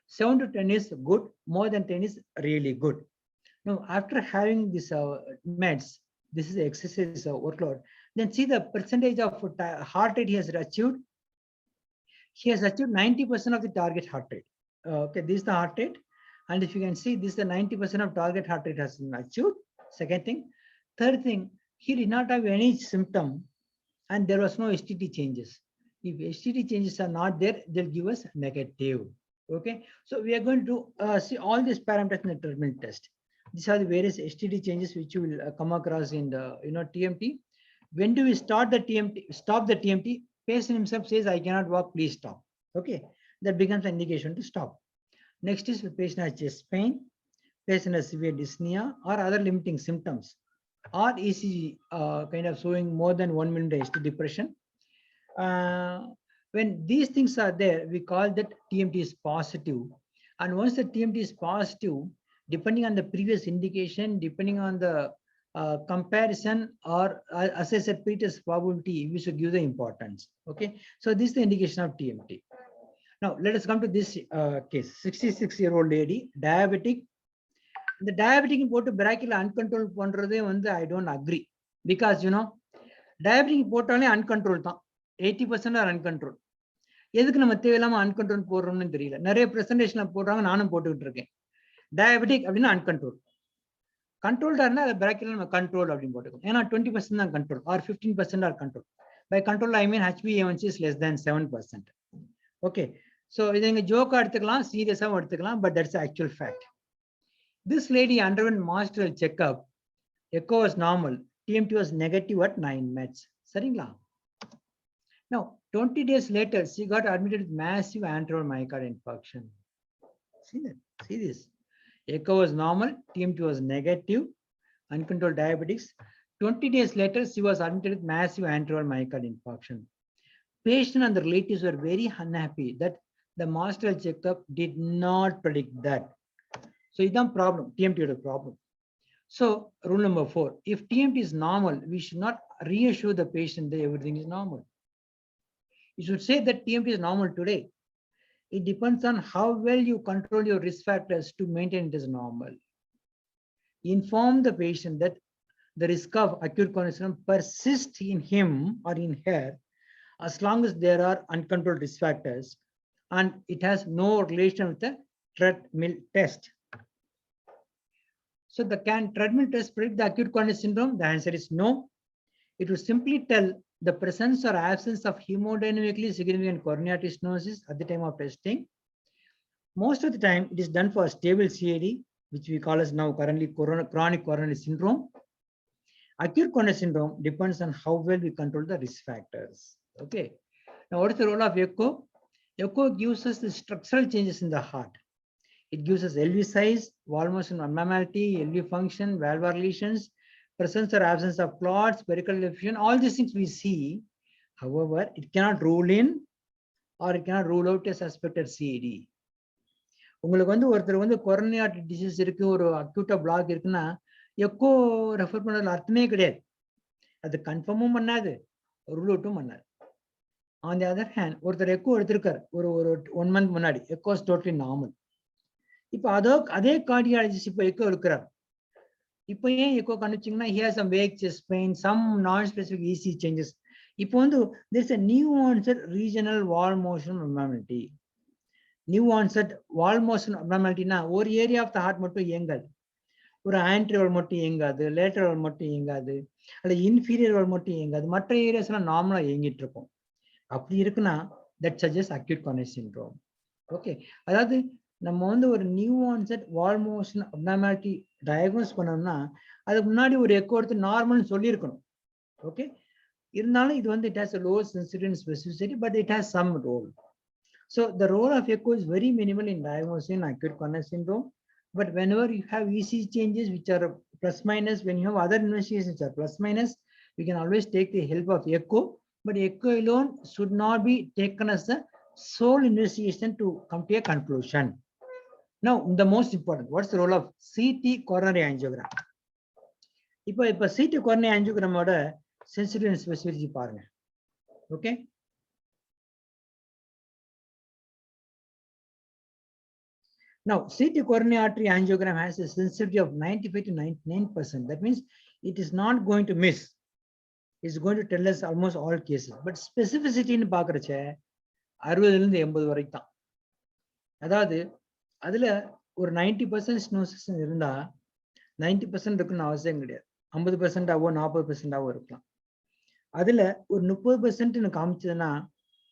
7 to 10 is good, more than 10 is really good. Now, after having this meds, this is the exercise workload, then see the percentage of heart rate he has achieved. He has achieved 90% of the target heart rate. Okay, this is the heart rate. And if you can see, this is the 90% of target heart rate has been achieved. Second thing. Third thing, he did not have any symptom and there was no STT changes. If STT changes are not there, they'll give us negative. Okay, so we are going to see all these parameters in the terminal test. These are the various STT changes which you will come across in the TMT. When do we start the TMT? Stop the TMT. Patient himself says, I cannot walk, please stop. Okay, that becomes an indication to stop. Next is the patient has chest pain, patient has severe dyspnea or other limiting symptoms, or ECG kind of showing more than 1 minute ST depression. When these things are there, we call that TMT is positive. And once the TMT is positive, depending on the previous indication, depending on the comparison or as I said, pretest probability, we should give the importance. Okay, so this is the indication of TMT. Now let us come to this case. 66-year-old lady, diabetic. The diabetic போட்டு bracket uncontrolled பண்றதே வந்து I don't agree, because diabetic போட்டாலே uncontrolled தான், 80% are uncontrolled. எதுக்கு நம்ம தேவையில்லாம uncontrolled போடுறோம்னு தெரியல. நிறைய பிரசன்டேஷன்ல போடுறாங்க, நானும் போட்டுக்கிட்டு இருக்கேன். diabetic அப்படின்னா uncontrolled. Controlled are not bracket control அப்படின்னு போட்டுக்கோம். ஏன்னா 20% தான் control or 15% are control. By control I mean HbA1c is less than 7%. Okay, so இதை நீங்க ஜோக்கா எடுத்துக்கலாம், சீரியஸாவும் எடுத்துக்கலாம், but that's the actual fact. This lady underwent mastoidal checkup. Echo was normal. TMT was negative at 9 meds. சரிங்களா? Now 20 days later, she got admitted with massive anterior myocardial infarction. See that? See this? Echo was normal, TMT was negative, uncontrolled diabetics. 20 days later, she was admitted with massive anterior myocardial infarction. Patient and the relatives were very unhappy that the mastoidal checkup did not predict that. So it's a problem, TMT is a problem. So rule number 4, if TMT is normal, we should not reassure the patient that everything is normal. You should say that TMT is normal today. It depends on how well you control your risk factors to maintain it as normal. Inform the patient that the risk of acute coronary syndrome persists in him or in her as long as there are uncontrolled risk factors, and it has no relation with the treadmill test. So can treadmill test predict the acute coronary syndrome? The answer is no. It will simply tell the presence or absence of hemodynamically significant coronary artery stenosis at the time of testing. Most of the time, it is done for stable CAD, which we call as now currently chronic coronary syndrome. Acute coronary syndrome depends on how well we control the risk factors. Okay. Now, what is the role of echo? Echo gives us the structural changes in the heart. It gives us LV size, wall motion abnormality, LV function, valvular lesions, presence or absence of clots, pericardial effusion, all these things we see. However, it cannot rule in or it cannot rule out a suspected CAD. உங்களுக்கு வந்து ஒருத்தர் வந்து coronary artery disease இருக்கு, ஒரு அக்யூட்டா black இருக்குன்னா echo refer பண்றதுல அர்த்தமே கிடையாது. அது கன்ஃபார்மும் பண்ணாது, ரூல் அவுட்டும் பண்ணாது. ஆன் தி அதர் ஹேண்ட் ஒருத்தர் எக்கோ எடுத்திருக்காரு ஒரு 1 month முன்னாடி, எக்கோ இஸ் டோட்டலி நார்மல். இப்போ அதே கார்டியாலஜிஸ்ட் இப்போ எக்கோ எடுக்கிறார். இப்போ ஏன் echo கண்டுச்சிங்கன்னா he has some vague chest pain, some non-specific EC changes. இப்போ வந்து there is a new onset regional wall motion abnormality. New onset wall motion abnormality na ஒரு area of the heart மட்டும் இயங்காது, ஒரு anterior மட்டும் இயங்காது, lateral மட்டும் இயங்காது, அல்ல இன்ஃபீரியர் மட்டும் இயங்காது, மற்ற ஏரியாஸ் எல்லாம் நார்மலா இயங்கிட்டு இருக்கும். அப்படி இருக்குன்னா that suggest acute coronary syndrome. Okay, அதாவது நம்ம வந்து ஒரு நியூ ஆன்செட் வால் மோஷன் அப்னார்மாலிட்டி டயக்னோஸ் பண்ணோம்னா அதுக்கு முன்னாடி ஒரு எக்கோ எடுத்து நார்மல்னு சொல்லியிருக்கணும். ஓகே, இருந்தாலும் இது வந்து it has a low sensitivity and specificity, but it has some role. So the role of echo is very minimal in diagnosing acute coronary syndrome. But whenever you have ECG changes which are plus minus, when you have other investigations which are plus minus, we can always take the help of echo. But echo alone should not be taken as the sole investigation to come to a conclusion. Now, the most important, what's the role of CT coronary angiogram? இப்போ CT coronary angiogram ஓட sensitivity and specificity பாருங்க. Okay. Now, CT coronary artery angiogram has a sensitivity of 95 to 99%. That means it is not going to miss. It's going to tell us almost all cases. But specificity in பார்க்கறச்ச 60 இருந்து 80 வரைக்கும் தான். அதாவது அதுல ஒரு 90% ஸ்னோசிஸ் இருந்தா 90% இருக்குன்னு அவசியம் கிடையாது. 50% ஆவோ 40% ஆவோ இருக்கலாம். அதுல ஒரு 30% காமிச்சதுன்னா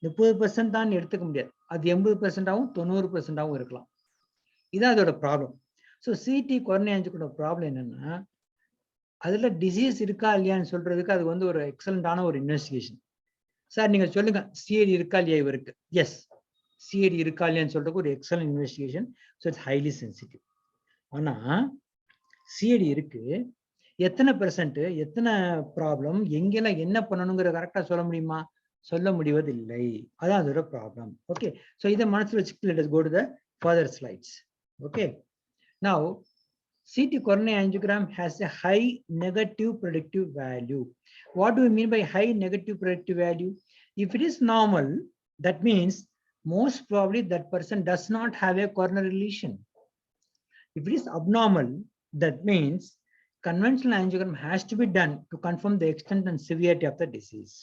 30% தான் எடுத்துக்க முடியாது. அது 80% ஆவும் 90% ஆவும் இருக்கலாம். இதான் அதோட ப்ராப்ளம். ஸோ சிடி கொரோனரி ஆஞ்சியோட ப்ராப்ளம் என்னன்னா அதுல டிசீஸ் இருக்கா இல்லையான்னு சொல்றதுக்கு அது வந்து ஒரு எக்ஸலண்டான ஒரு இன்வெஸ்டிகேஷன். சார் நீங்க சொல்லுங்க சிஏடி இருக்கா இல்லையா இவருக்கு? எஸ், சிஏடி இருக்கா இல்லையான்னு சொல்றதுக்கு ஒரு excellent investigation. So it's highly sensitive. ஆனா சிஏடி இருக்கு, எத்தனை பெர்சன்ட், எத்தனை ப்ராப்ளம், எங்கெல்லாம் என்ன பண்ணணுங்கிற கரெக்டா சொல்ல முடியுமா? சொல்ல முடிவதில்லை. அதான் அதோட ப்ராப்ளம். ஓகே, ஸோ இதை மனசுல வச்சுட்டு let us go to the further slides. Okay, now CT coronary angiogram has a high negative predictive value. What do we mean by high negative predictive value? If it is normal, that means most probably that person does not have a coronary lesion. If it is abnormal, that means conventional angiogram has to be done to confirm the extent and severity of the disease.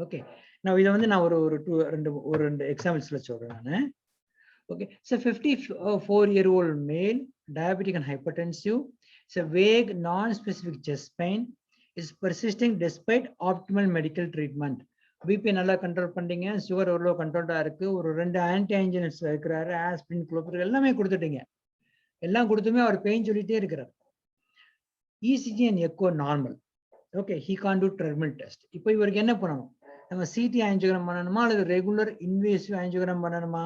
Okay, now இதை வந்து நான் ஒரு ரெண்டு எக்ஸாம்பிள்ஸ்ல சொல்றேன் நான். Okay, so 54-year-old male, diabetic and hypertensive. It's a vague, non-specific chest pain. Is persisting despite optimal medical treatment. BP நல்லா control பண்ணீங்க, sugar எவ்வளோ கண்ட்ரோல்டா இருக்கு, ஒரு 2 ஆன்டி ஆஞ்சினஸ் இருக்கிறாரு, ஆஸ்பிரின், குளோபிரில் எல்லாமே கொடுத்துட்டீங்க. எல்லாம் கொடுத்துமே அவர் பெயின் சொல்லிட்டே இருக்கிறார். ECG and echo normal. Okay, he can't do treadmill test. இப்போ இவருக்கு என்ன பண்ணணும்? நம்ம சிடி ஆஞ்சியோகிராம் பண்ணணுமா அல்லது ரெகுலர் இன்வேசிவ் ஆஞ்சியோகிராம் பண்ணணுமா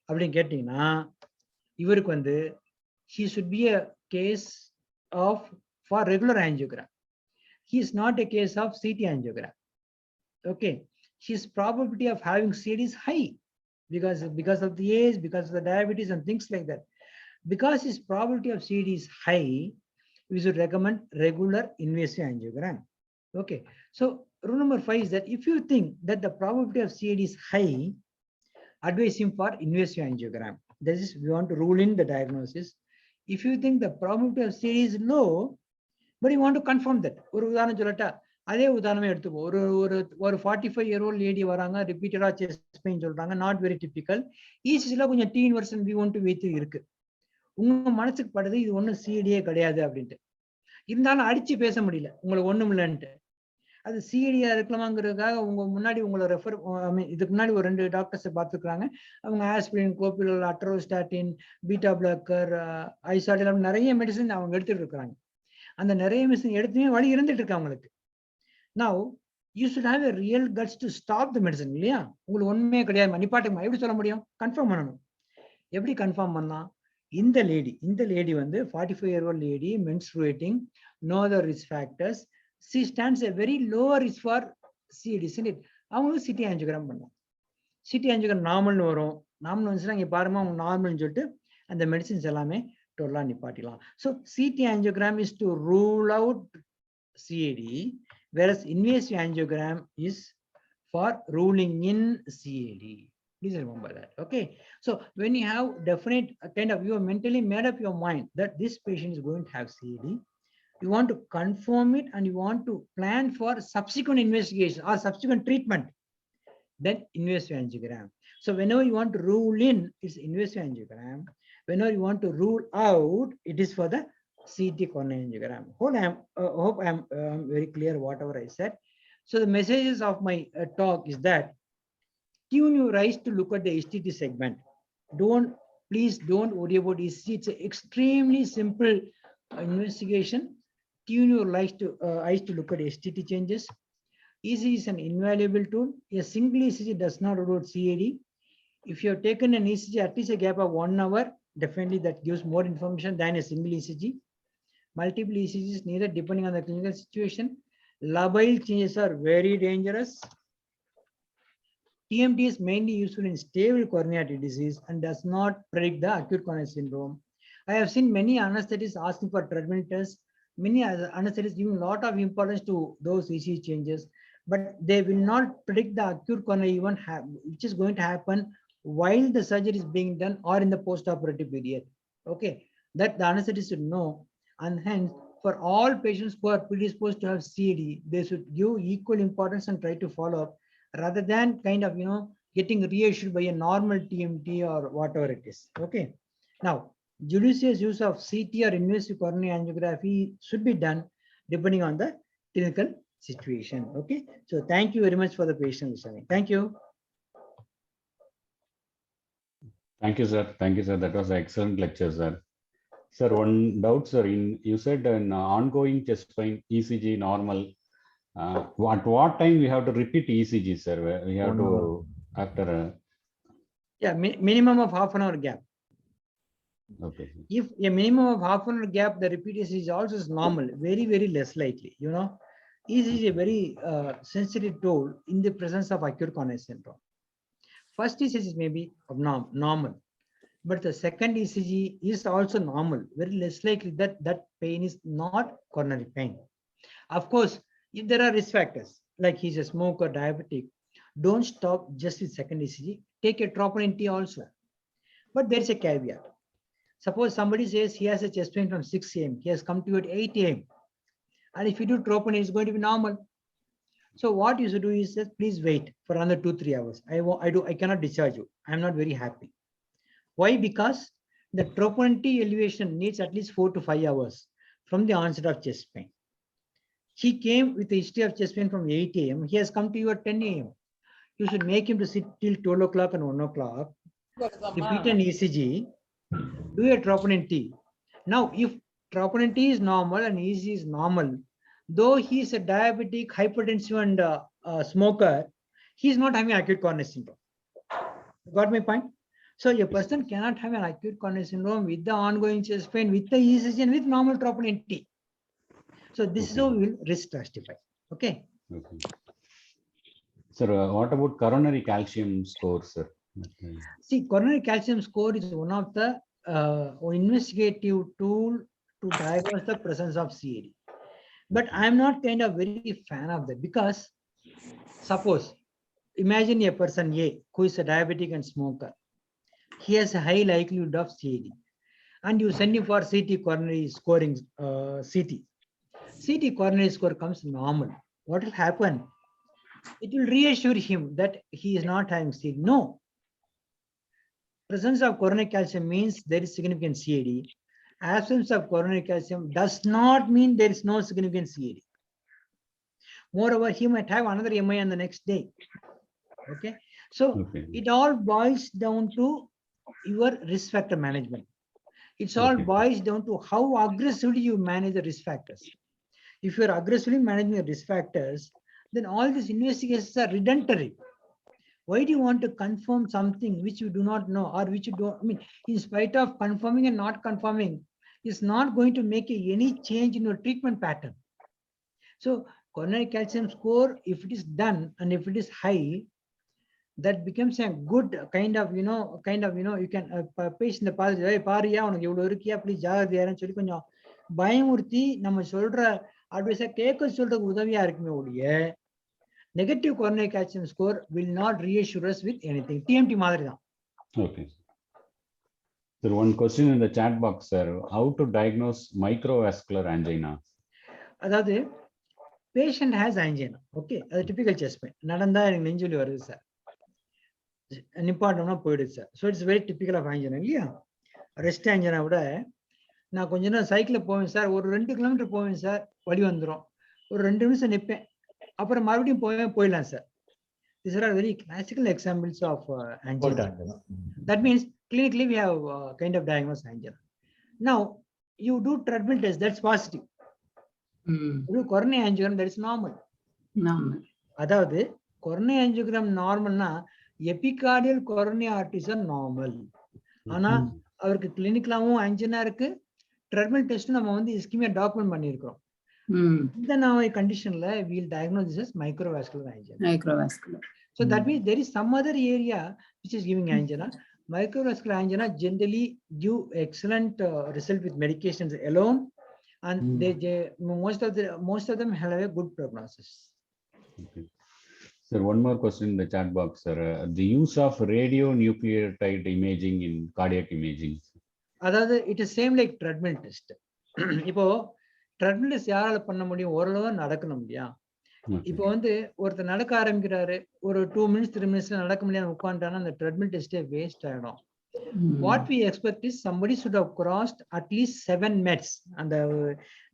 அப்படின்னு கேட்டீங்கன்னா இவருக்கு வந்து he should be a case of for regular angiogram. He is not a case of CT angiogram. Okay, his probability of having CAD is high because of the age, because of the diabetes and things like that. Because his probability of CAD is high, we should recommend regular invasive angiogram. Okay, so rule number 5 is that if you think that the probability of CAD is high, advise him for invasive angiogram. This is, we want to rule in the diagnosis. If you think the probability of CAD is low, But you want to confirm that. ஒரு உதாரணம் சொல்லட்டா, அதே உதாரணமே எடுத்துப்போம். ஒரு 45-year-old lady வராங்க, ரிப்பீட்டடா chest pain சொல்றாங்க, not very typical. ECGல கொஞ்சம் T inversion V1 to V3 இருக்கு. உங்க மனசுக்கு படுது இது ஒன்றும் சிடியே கிடையாது அப்படின்ட்டு. இருந்தாலும் அடிச்சு பேச முடியல, உங்களுக்கு ஒண்ணும் இல்லைன்ட்டு. அது சிடியா இருக்கலாமாங்கிறதுக்காக உங்க முன்னாடி உங்களை ரெஃபர், இதுக்கு முன்னாடி ஒரு 2 டாக்டர்ஸ் பார்த்துருக்காங்க. அவங்க ஆஸ்பிரின், கோபிலோல், அட்ரோஸ்டாட்டின், பீட்டா பிளாக்கர், ஐசாடில் நிறைய மெடிசன் அவங்க எடுத்துட்டு இருக்காங்க. அந்த நிறைய மெடிசன் எடுத்துமே வழி இருந்துட்டு இருக்கு அவங்களுக்கு. Now you should have a real guts to stop the medicine இல்லையா? உங்களுக்கு ஒண்ணுமே கிடையாது, நிப்பாட்டுமா, எப்படி சொல்ல முடியும்? கன்ஃபார்ம் பண்ணணும். எப்படி கன்ஃபார்ம் பண்ணா? இந்த லேடி வந்து 45-year-old lady, menstruating, no other risk factors, she stands a very low risk for CAD, isn't it? அவங்களுக்கு சிடி ஆஞ்சியோகிராம் பண்ணலாம். சிடி ஆஞ்சியோகிராம் நார்மல்னு வரும். நார்மல் வந்துச்சுன்னா இங்க பாருங்க, அவங்க நார்மல்னு சொல்லிட்டு அந்த மெடிசின்ஸ் எல்லாமே டோட்டலா நிப்பாட்டிடலாம். So CT angiogram is to rule out CAD, whereas invasive angiogram is for ruling in CAD. Please remember that. Okay. So when you have definite kind of, you have mentally made up your mind that this patient is going to have CAD, you want to confirm it and you want to plan for subsequent investigation or subsequent treatment, then invasive angiogram. So whenever you want to rule in, it's invasive angiogram. Whenever you want to rule out, it is for the CT coronary angiogram. Hope I am very clear whatever I said. So the messages of my talk is that tune your eyes to look at the STT segment. Please don't worry about ECG. It's an extremely simple investigation. Tune your eyes to look at STT changes. ECG is an invaluable tool. A single ECG does not rule out CAD. If you have taken an ECG at least a gap of 1 hour, definitely that gives more information than a single ECG. Multiple ECGs needed depending on the clinical situation. Labile changes are very dangerous. TMT is mainly useful in stable coronary artery disease and does not predict the acute coronary syndrome. I have seen many anesthetists asking for treadmill tests. Many anesthetists giving a lot of importance to those ECG changes, but they will not predict the acute coronary event which is going to happen while the surgery is being done or in the post-operative period. Okay, that the anesthetist should know, and hence for all patients who are predisposed to have CAD, they should give equal importance and try to follow up rather than kind of, getting reassured by a normal TMT or whatever it is. Okay. Now, judicious use of CT or invasive coronary angiography should be done depending on the clinical situation. Okay. So thank you very much for the patient listening. Thank you. Thank you, sir. Thank you, sir. That was an excellent lecture, sir. Sir, one doubt, sir. You said an ongoing chest pain, ECG normal. At what time we have to repeat ECG, sir? We have to after. Yeah, minimum of half an hour gap. Okay. If a minimum of half an hour gap, the repeat ECG is also normal. Very, very less likely. ECG is a very sensitive tool in the presence of acute coronary syndrome. First ECG may be normal, but the second ECG is also normal. Very less likely that pain is not coronary pain. Of course, if there are risk factors like he's a smoker, diabetic, don't stop just with second ECG. Take a troponin T also. But there is a caveat. Suppose somebody says he has a chest pain from 6 a.m. He has come to you at 8 a.m. And if you do troponin, it's going to be normal. So what you should do is just please wait for another 2-3 hours. I cannot discharge you. I'm not very happy. Why? Because the troponin T elevation needs at least 4 to 5 hours from the onset of chest pain. He came with a history of chest pain from 8 a.m. He has come to you at 10 a.m. You should make him to sit till 12 o'clock and 1 o'clock. Repeat an ECG. Do a troponin T. Now, if troponin T is normal and ECG is normal, though he is a diabetic, hypertensive, and smoker, he is not having acute coronary syndrome. Got my point? So a person cannot have an acute coronary syndrome with the ongoing chest pain, with the ECG, and with normal troponin T. So this is how we will risk stratify. Okay. Okay. Sir, what about coronary calcium score, sir? Okay. See, coronary calcium score is one of the investigative tool to diagnose the presence of CAD. But I'm not kind of very fan of that, because suppose, imagine a person A who is a diabetic and smoker. He has a high likelihood of CAD, and you send him for CT coronary scoring CT. CT coronary score comes normal, what will happen? It will reassure him that he is not having CAD. No. Presence of coronary calcium means there is significant CAD. Absence of coronary calcium does not mean there is no significant CAD. Moreover, he might have another MI on the next day. Okay. So it all boils down to your risk factor management. It's all boils down to how aggressively you manage the risk factors. If you're aggressively managing the risk factors, then all these investigations are redundant. Why do you want to confirm something which you do not know, or which you don't? I mean, in spite of confirming and not confirming, it's not going to make any change in your treatment pattern. So coronary calcium score, if it is done and if it is high, that becomes a good kind of, you can patient please பயமுறுத்தி நம்ம சொல்ற அட்வைஸை கேட்க சொல்றதுக்கு உதவியா இருக்குமே ஒழிய negative coronary calcium score will not reassure us with anything. TMT மாதிரி தான். Okay. Sir, one question in the chat box, sir. How to diagnose microvascular angina? அதாவது patient has angina. Okay, அது typical chest pain. நடந்தா எனக்கு நெஞ்சுவலி வருது sir. நிப்பாட்டம்னா போயிடுது sir. So it's very typical of angina இல்லையா? ரெஸ்ட் angina விட நான் கொஞ்ச நேரம் சைக்கிள்ல போவேன் சார், ஒரு 2 கிலோமீட்டர் போவேன் சார், வலி வந்துடும், ஒரு 2 நிமிஷம் நிற்பேன், அப்புறம் மறுபடியும் போயிடலாம் sir. These are very classical examples of angina. That means clinically we have kind of diagnosed angina. Now you do treadmill test, that's positive. You do coronary angiogram, that is normal. அதாவது coronary angiogram normalனா epicardial coronary arteries are normal. ஆனா அவருக்கு கிளினிக்கலாவும் angina இருக்கு, treadmill test நம்ம வந்து ischemia document பண்ணியிருக்கிறோம். இந்த நாம கண்டிஷன்ல we will diagnose this as microvascular angina. So that means there is some other area which is giving angina. Microvascular angina generally give excellent result with medications alone, and most of them have a good prognosis. Okay. Sir, one more question in the chat box, sir. The use of radionucleotide imaging in cardiac imaging. அதாவது it is same like treadmill test. இப்போ treadmill test யாரால பண்ண முடியும்? ஓரளவு நடக்கணும் இல்லையா? இப்போ வந்து ஒருத்தர் நடக்க ஆரம்பிக்கிறாரு, ஒரு 2 minutes 3 minutesல நடக்க முடியாம உட்கார்ந்தானா அந்த treadmill test வேஸ்ட் ஆயிடும். What we expect is somebody should have crossed at least 7 meds. அந்த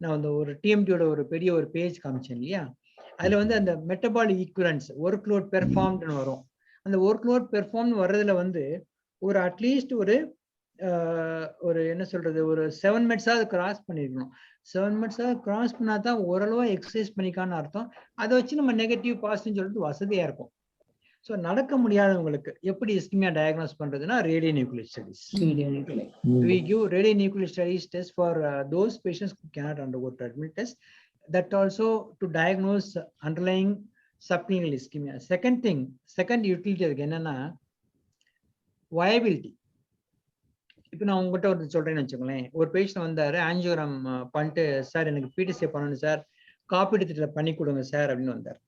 நான் அந்த ஒரு TMT ஓட ஒரு பெரிய ஒரு பேஜ் காமிச்சேன் இல்லையா? அதுல வந்து அந்த மெட்டபாலிக் ஈக்குவலன்ஸ் ஒர்க் லோட் பெர்ஃபார்ம்ட்னு வரும். அந்த ஒர்க் லோட் பெர்ஃபார்ம் வர்றதுல வந்து ஒரு அட்லீஸ்ட் ஒரு என்ன சொல்றது, ஒரு 7 மினிட்ஸாவது கிராஸ் பண்ணிருக்கணும். 7 மினிட்ஸாவது கிராஸ் பண்ணாதான் ஓரளவு எக்ஸசைஸ் பண்ணிக்கான்னு அர்த்தம். அதை வச்சு நம்ம நெகட்டிவ் பாசிட்டிவ் சொல்லிட்டு வசதியா இருக்கும். ஸோ நடக்க முடியாதவங்களுக்கு எப்படி இஸ்கிமியா டயக்னோஸ் பண்றதுன்னா ரேடியோநியூக்ளியர் studies. We give radionuclear studies test for those patients who cannot undergo treadmill test. That also to diagnose underlying subclinical ischemia. Second utility அதுக்கு என்னன்னா viability. இப்போ நான் உங்ககிட்ட ஒரு சொல்றேன்னு வச்சுக்கோங்களேன், ஒரு பேஷண்ட் வந்தாரு, ஆஞ்சியோகிராம் பண்ணிட்டு சார் எனக்கு பிடிசிஏ பண்ணணும் சார், காப்பீடு திட்டத்தில் பண்ணி கொடுங்க சார் அப்படின்னு வந்தார்.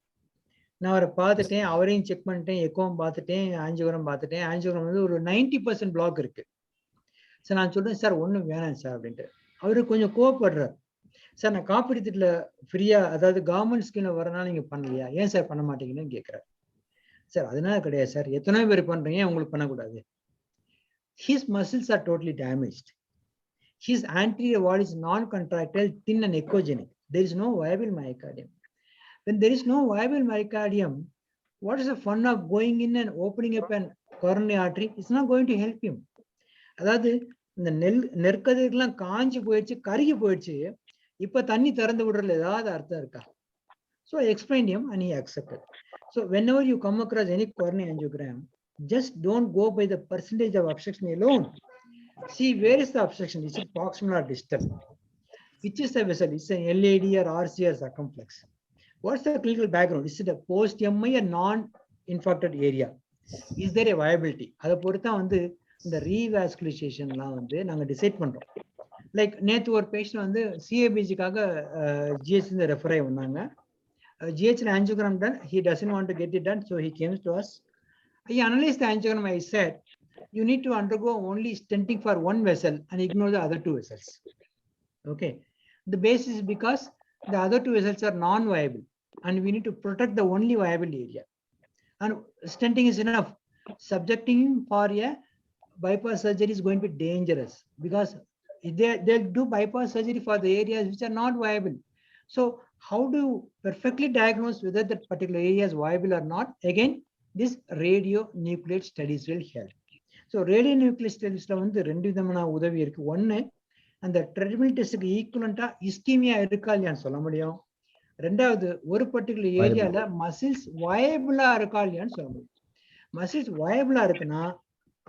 நான் அவரை பார்த்துட்டேன், அவரையும் செக் பண்ணிட்டேன், எக்கோவும் பார்த்துட்டேன், ஆஞ்சியோகிராம் பார்த்துட்டேன். ஆஞ்சியோகிராம் வந்து ஒரு 90% பிளாக் இருக்கு. சார் நான் சொல்றேன் சார் ஒன்றும் வேணாம் சார் அப்படின்ட்டு. அவரு கொஞ்சம் கோவப்படுறார். சார் நான் காப்பீடு திட்டத்தில் ஃப்ரீயா, அதாவது கவர்மெண்ட் ஸ்கீம்ல வரனால நீங்க பண்ணலையா, ஏன் சார் பண்ண மாட்டீங்கன்னு கேட்கிறார். சார் அதனால கிடையாது சார், எத்தனை பேர் பண்றீங்க, உங்களுக்கு பண்ணக்கூடாது. His muscles are totally damaged. His anterior wall is non-contractile, thin and echogenic. There is no viable myocardium. When there is no viable myocardium, what is the fun of going in and opening up an coronary artery? It's not going to help him. அதாவது இந்த நெற்கதிரெல்லாம் காஞ்சி போயிடுச்சு, கருகி போயிடுச்சு, இப்ப தண்ணி திறந்து விடுறதுல ஏதாவது அர்த்தம் இருக்கா? So I explained him and he accepted. So whenever you come across any coronary angiogram, just don't go by the percentage of obstruction alone. See where is the obstruction? Is it proximal or distal? Which is the vessel? Is it LAD or RC or circumflex? What's the clinical background? Is it a post-MI or non-infarcted area? Is there a viability? அதை பொறுத்தா வந்து இந்த ரீவாஸ்குலைசேஷன்லாம் வந்து நாங்க decide பண்றோம். Like நேற்று ஒரு patient வந்து சிஏபிஜிக்காக GH refer ஆகி வந்தாங்க. ஜிஹெச்ல angiogram done, he doesn't want to get it done, so he came to us. I analyzed the angiogram. I said, you need to undergo only stenting for one vessel and ignore the other 2 vessels. Okay. The basis is because The other two vessels are non-viable, and we need to protect the only viable area. And stenting is enough. Subjecting him for a bypass surgery is going to be dangerous, because they'll do bypass surgery for the areas which are not viable. So how do you perfectly diagnose whether that particular area is viable or not? Again, this radionuclide studies will help. So radionuclide studies வந்து ரெண்டு விதமான உதவி இருக்கு. ஒன்னு, அந்த treadmill டெஸ்ட்டுக்கு ஈக்குவலண்டா ischaemia இருக்கா இல்லையான்னு சொல்ல முடியும். ரெண்டாவது, ஒரு பர்டிகுலர் ஏரியால மசில்ஸ் வயபிளா இருக்கா இல்லையான்னு சொல்ல முடியும். மசில்ஸ் வயபிளா இருக்குன்னா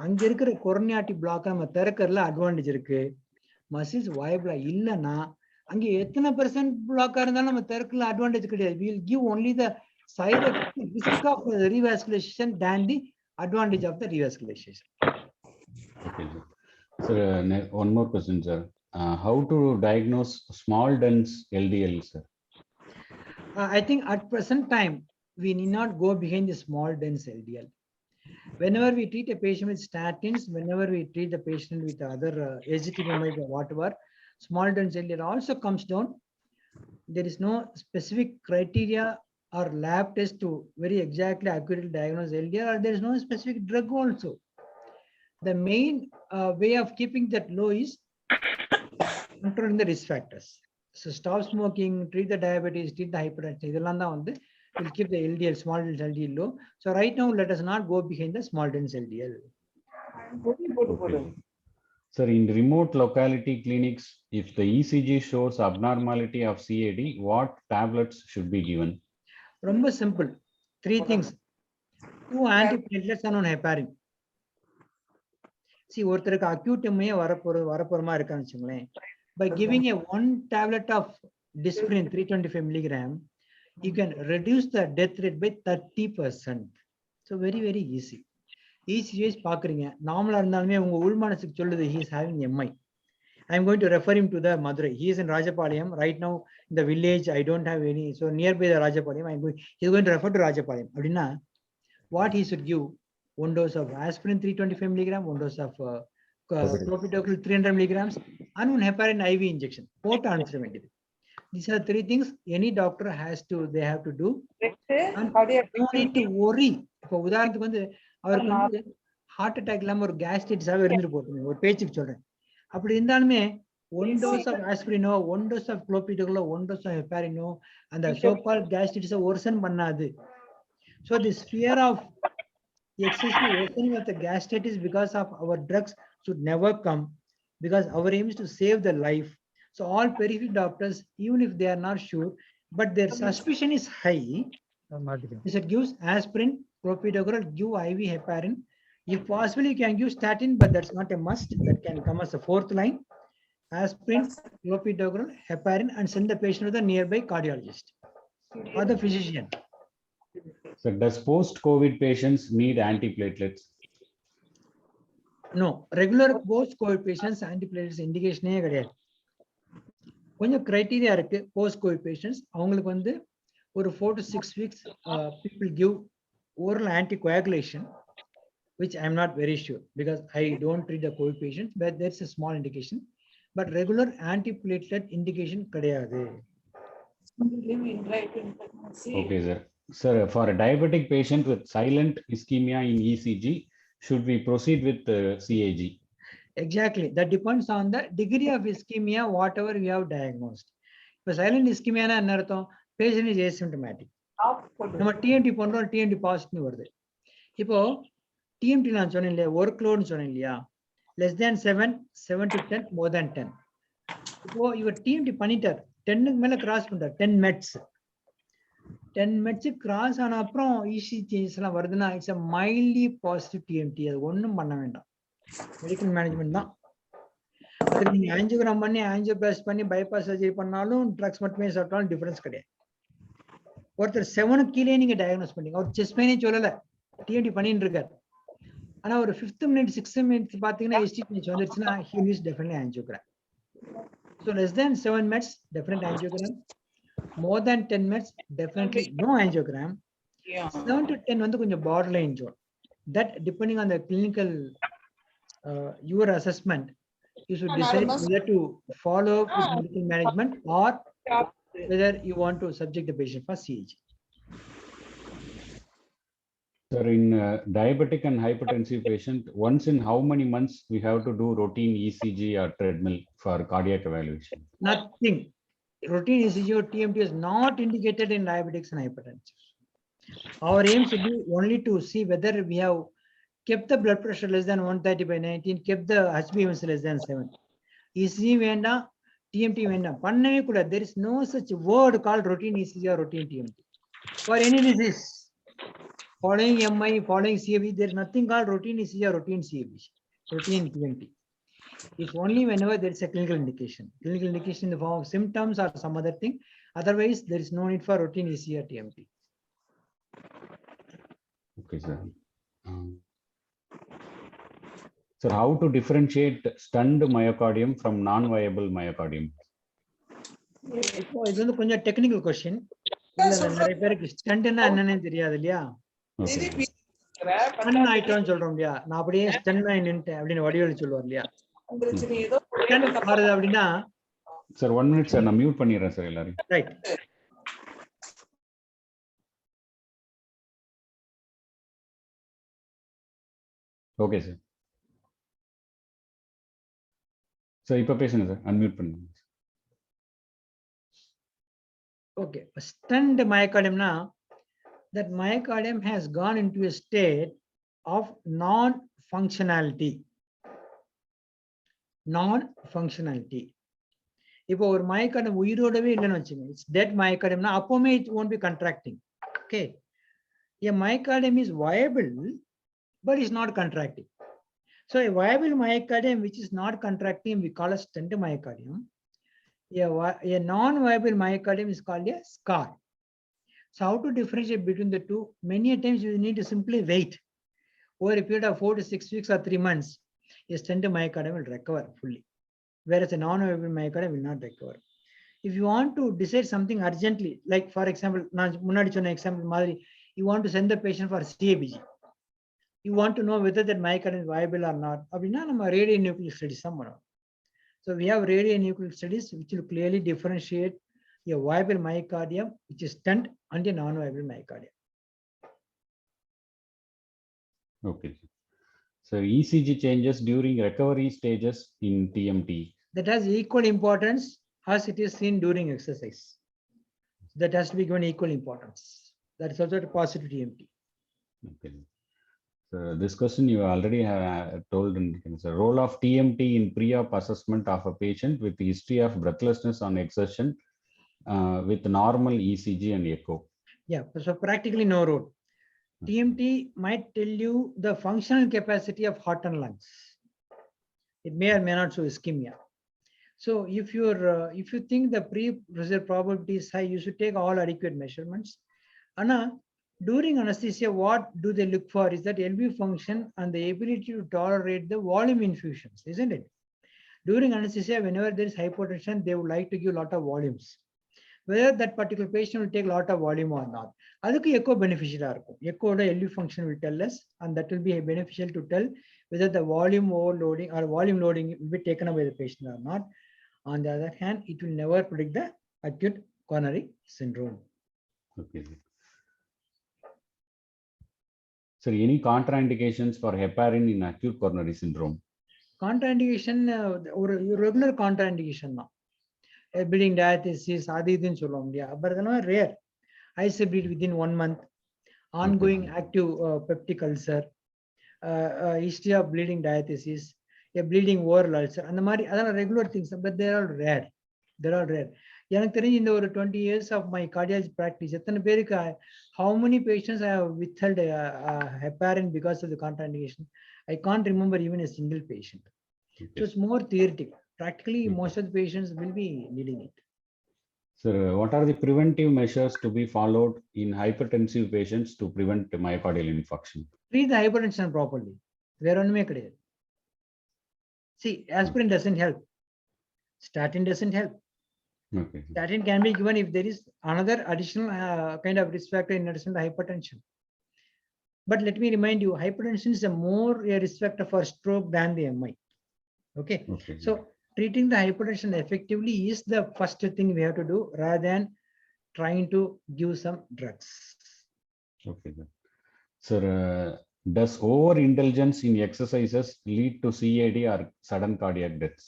அங்க இருக்கிற கொரோனியாட்டி பிளாக் நம்ம திறக்கறதுல அட்வான்டேஜ் இருக்கு. மசில்ஸ் வயபிளா இல்லைன்னா அங்க எத்தனை பெர்சென்ட் பிளாக்கா இருந்தாலும் நம்ம திறக்கல அட்வான்டேஜ் கிடையாது. we will give only the side effect risk of the revascularization than the advantage of the revascularization. Okay, sir. Sir, one more question, sir. How to diagnose small dense LDL, sir? I think at present time we need not go behind the small dense LDL. Whenever we treat a patient with statins, whenever we treat the patient with other SGLT2 or whatever, small dense LDL also comes down. There is no specific criteria or lab test to very exactly accurately diagnose LDL, or there is no specific drug also. The main way of keeping that low is controlling the risk factors. So stop smoking, treat the diabetes, treat the hypertension. இதெல்லாம் தான் வந்து will keep the LDL, small dense LDL low. So right now, let us not go behind the small dense LDL. Okay. Sir, in remote locality clinics, if the ECG shows abnormality of CAD, what tablets should be given? ரொம்ப simple. Three things. 2 antiplatelets and 1 heparin. See, ஒருத்தருக்கு acute MI வரப்போறமா இருக்கான்னு வச்சுங்களேன். By giving a 1 tablet of dispirin 325 milligram, you can reduce the death rate by 30%. So very, very easy. ECGs பாக்குறீங்க, நார்மலா இருந்தாலுமே உங்க உள்மனசுக்கு சொல்லுது he is having MI. I am going to refer him to the Madurai. He is in Rajapalayam right now in the village. I don't have any, so nearby the Rajapalayam. He is going to refer to Rajapalayam. Adina, what he should give? 1 dose of aspirin 325 milligram, 1 dose of clopidogrel 300 milligrams, and 1 heparin IV injection. Port answer. These are 3 things any doctor they have to do. And don't need to worry. இப்போ உதாரணத்துக்கு வந்து அவருக்கு வந்து heart attack இல்லாம ஒரு கேஸ்ட்ரைட்டிஸாவே இருந்துட்டு போட்டுங்க, ஒரு பேச்சுக்கு சொல்றேன். அப்படி இருந்தாலுமே 1 dose of aspirinோ 1 dose of clopidogrel 1 dose of heparinோ அந்த so called gastritis worsen பண்ணாது. So this fear of excessive worsening of the gastritis because of our drugs should never come, because our aim is to save the life. So all periphery doctors, even if they are not sure, but their suspicion is high, it gives aspirin, clopidogrel, give IV heparin. If possible, you can give statin, but that's not a must. That can come as a 4th line. Aspirin, clopidogrel, heparin, and send the patient to the nearby cardiologist or the physician. So does post-COVID patients need antiplatelets? No, regular post-COVID patients antiplatelets indication கிடையாது. கொஞ்சம் criteria இருக்கு. Post-COVID patients அவங்களுக்கு வந்து ஒரு 4 to 6 weeks people give oral anticoagulation, which I am not very sure because I don't treat the COVID patients, but that's a small indication. But regular antiplatelet indication கிடையாது. Okay, sir. Sir, for a diabetic patient with silent ischemia in ECG, should we proceed with CAG? Exactly. That depends on the degree of ischemia, whatever we have diagnosed. இப்போ silent ischemia என்ன அர்த்தம்? Patient is asymptomatic. நம்ம TMT பண்றோம், TMT positive வருது. இப்போ TMT நான் சொன்னேன் இல்லையா, ஒர்க் லோட்னு சொன்னேன் இல்லையா, less than 7, 7 to 10, more than 10. இப்போ இவர் TMT பண்ணிட்டார், 10க்கு மேல கிராஸ் பண்ணிட்டார், 10 meds. 10 meds கிராஸ் ஆன அப்புறம் ECG சேஞ்சஸ் எல்லாம் வருதுன்னா it's a mildly positive TMT. அது ஒன்றும் பண்ண வேண்டாம், மெடிக்கல் மேனேஜ்மெண்ட் தான். அதுக்கு நீங்க ஆஞ்சியோகிராம் பண்ணி ஆஞ்சியோபிளாஸ்டி பண்ணி பைபாஸ் சர்ஜரி பண்ணாலும் ட்ரக்ஸ் மட்டுமே சாப்பிட்டாலும் டிஃபரன்ஸ் கிடையாது. ஒருத்தர் 7 கீழே நீங்க டயக்னோஸ் பண்ணீங்க, அவர் செஸ்ட் பெயினே சொல்லல, TMT பண்ணிட்டு இருக்காரு. ஆனா ஒரு 5th minute 6th minute பாத்தீங்கன்னா STH வந்துருச்சுன்னா he needs definitely angiogram. So less than 7 meds definitely angiogram, more than 10 meds definitely no angiogram. 7 to 10 வந்து கொஞ்சம் borderline zone. That depending on the clinical your assessment, you should decide whether to follow up with medical management or whether you want to subject the patient for CAG. Sir, in diabetic and hypertensive patient, once in how many months we have to do routine ECG or treadmill for cardiac evaluation? Nothing. Routine ECG or TMT is not indicated in diabetics and hypertension. Our aim should be only to see whether we have kept the blood pressure less than 130/19, kept the HbA1c less than 7. ECG வேண்டாம், TMT வேண்டாம். பண்ணவே கூடாது. There is no such word called routine ECG or routine TMT. For any disease, following MI, following CAB, there is nothing called routine ECG or routine CAB, routine TMT. It's only whenever there is a clinical indication. Clinical indication in the form of symptoms or some other thing. Otherwise, there is no need for routine ECG or TMT. Okay, sir. Sir, how to differentiate stunned myocardium from non-viable myocardium? இது வந்து கொஞ்சம் technical question. நிறைய பேருக்கு ஸ்டண்ட்னா என்னன்னு தெரியாது இல்லையா? Stun ஆயிட்டோம்னு சொல்றோம் இல்லையா? நான் அப்படியே ஸ்டன் ஆகி நின்னுட்டேன் அப்படின்னு வடிவேலு சொல்லுவார் இல்லையா? ஸ்டன் வருது அப்படின்னா சார் 1 minute சார், நான் மியூட் பண்ணிடுறேன் சார் எல்லாரும். ரைட். Okay sir. சார் இப்போ பேசுங்க சார், அன்மியூட் பண்ணுங்க. Okay, a stunned myocardium now, that myocardium has gone into a state of non-functionality. Non-functionality. இப்போ ஒரு myocardium உயிரோடவே இல்லைன்னு வச்சுங்க, it's dead myocardium now, அப்போமே it won't be contracting. Okay, a myocardium is viable but is not contracting. So a viable myocardium which is not contracting we call a stunned myocardium. A non-viable myocardium is called a scar. So how to differentiate between the two? Many times you need to simply wait. Over a period of 4 to 6 weeks or 3 months, a stunned myocardium will recover fully, whereas a non-viable myocardium will not recover. If you want to decide something urgently, like for example, example, you want to send the patient for CABG. You want to know whether that myocardium is viable or not. Radionuclic studies. So we have radionuclic studies which will clearly differentiate a viable myocardium, which is stunned, and a non-viable myocardium. Okay. So ECG changes during recovery stages in TMT. That has equal importance as it is seen during exercise. That has to be given equal importance. That is also a positive TMT. Okay. So this question you already have told in the role of TMT in pre-op assessment of a patient with history of breathlessness on exertion with normal ECG and echo. Yeah, so practically no role. TMT might tell you the functional capacity of heart and lungs. It may or may not show ischemia. So if you think the pre-procedure probability is high, you should take all adequate measurements. Anna, during anesthesia, what do they look for is that LV function and the ability to tolerate the volume infusions, isn't it? During anesthesia, whenever there is hypotension, they would like to give a lot of volumes. Whether that particular patient will take a lot of volume or not. That's echo beneficial. Echo LV function will tell us, and that will be beneficial to tell whether the volume overloading or volume loading will be taken away by the patient or not. On the other hand, it will never predict the acute coronary syndrome. Okay. So any contraindications for heparin in acute coronary syndrome? Contraindication, or regular contraindication. Bleeding diathesis, but rare. IC bleed within 1 month, ongoing active peptic ulcer, history of bleeding diathesis, a bleeding oral ulcer, and the regular things, but they are rare. They are rare. In the over 20 years of my cardiology practice, how many patients I have withheld heparin because of the contraindication? I can't remember even a single patient. So it's more theoretical. Practically, most of the patients will be needing it. So what are the preventive measures to be followed in hypertensive patients to prevent myocardial infarction? Treat the hypertension properly. See, aspirin doesn't help. Statin doesn't help. Okay. Statin can be given if there is another additional kind of risk factor in addition to hypertension. But let me remind you, hypertension is a more risk factor for stroke than the MI. Okay. So treating the hypertension effectively is the first thing we have to do rather than trying to give some drugs. Okay, sir. Sir, does overindulgence in exercises lead to CAD or sudden cardiac deaths?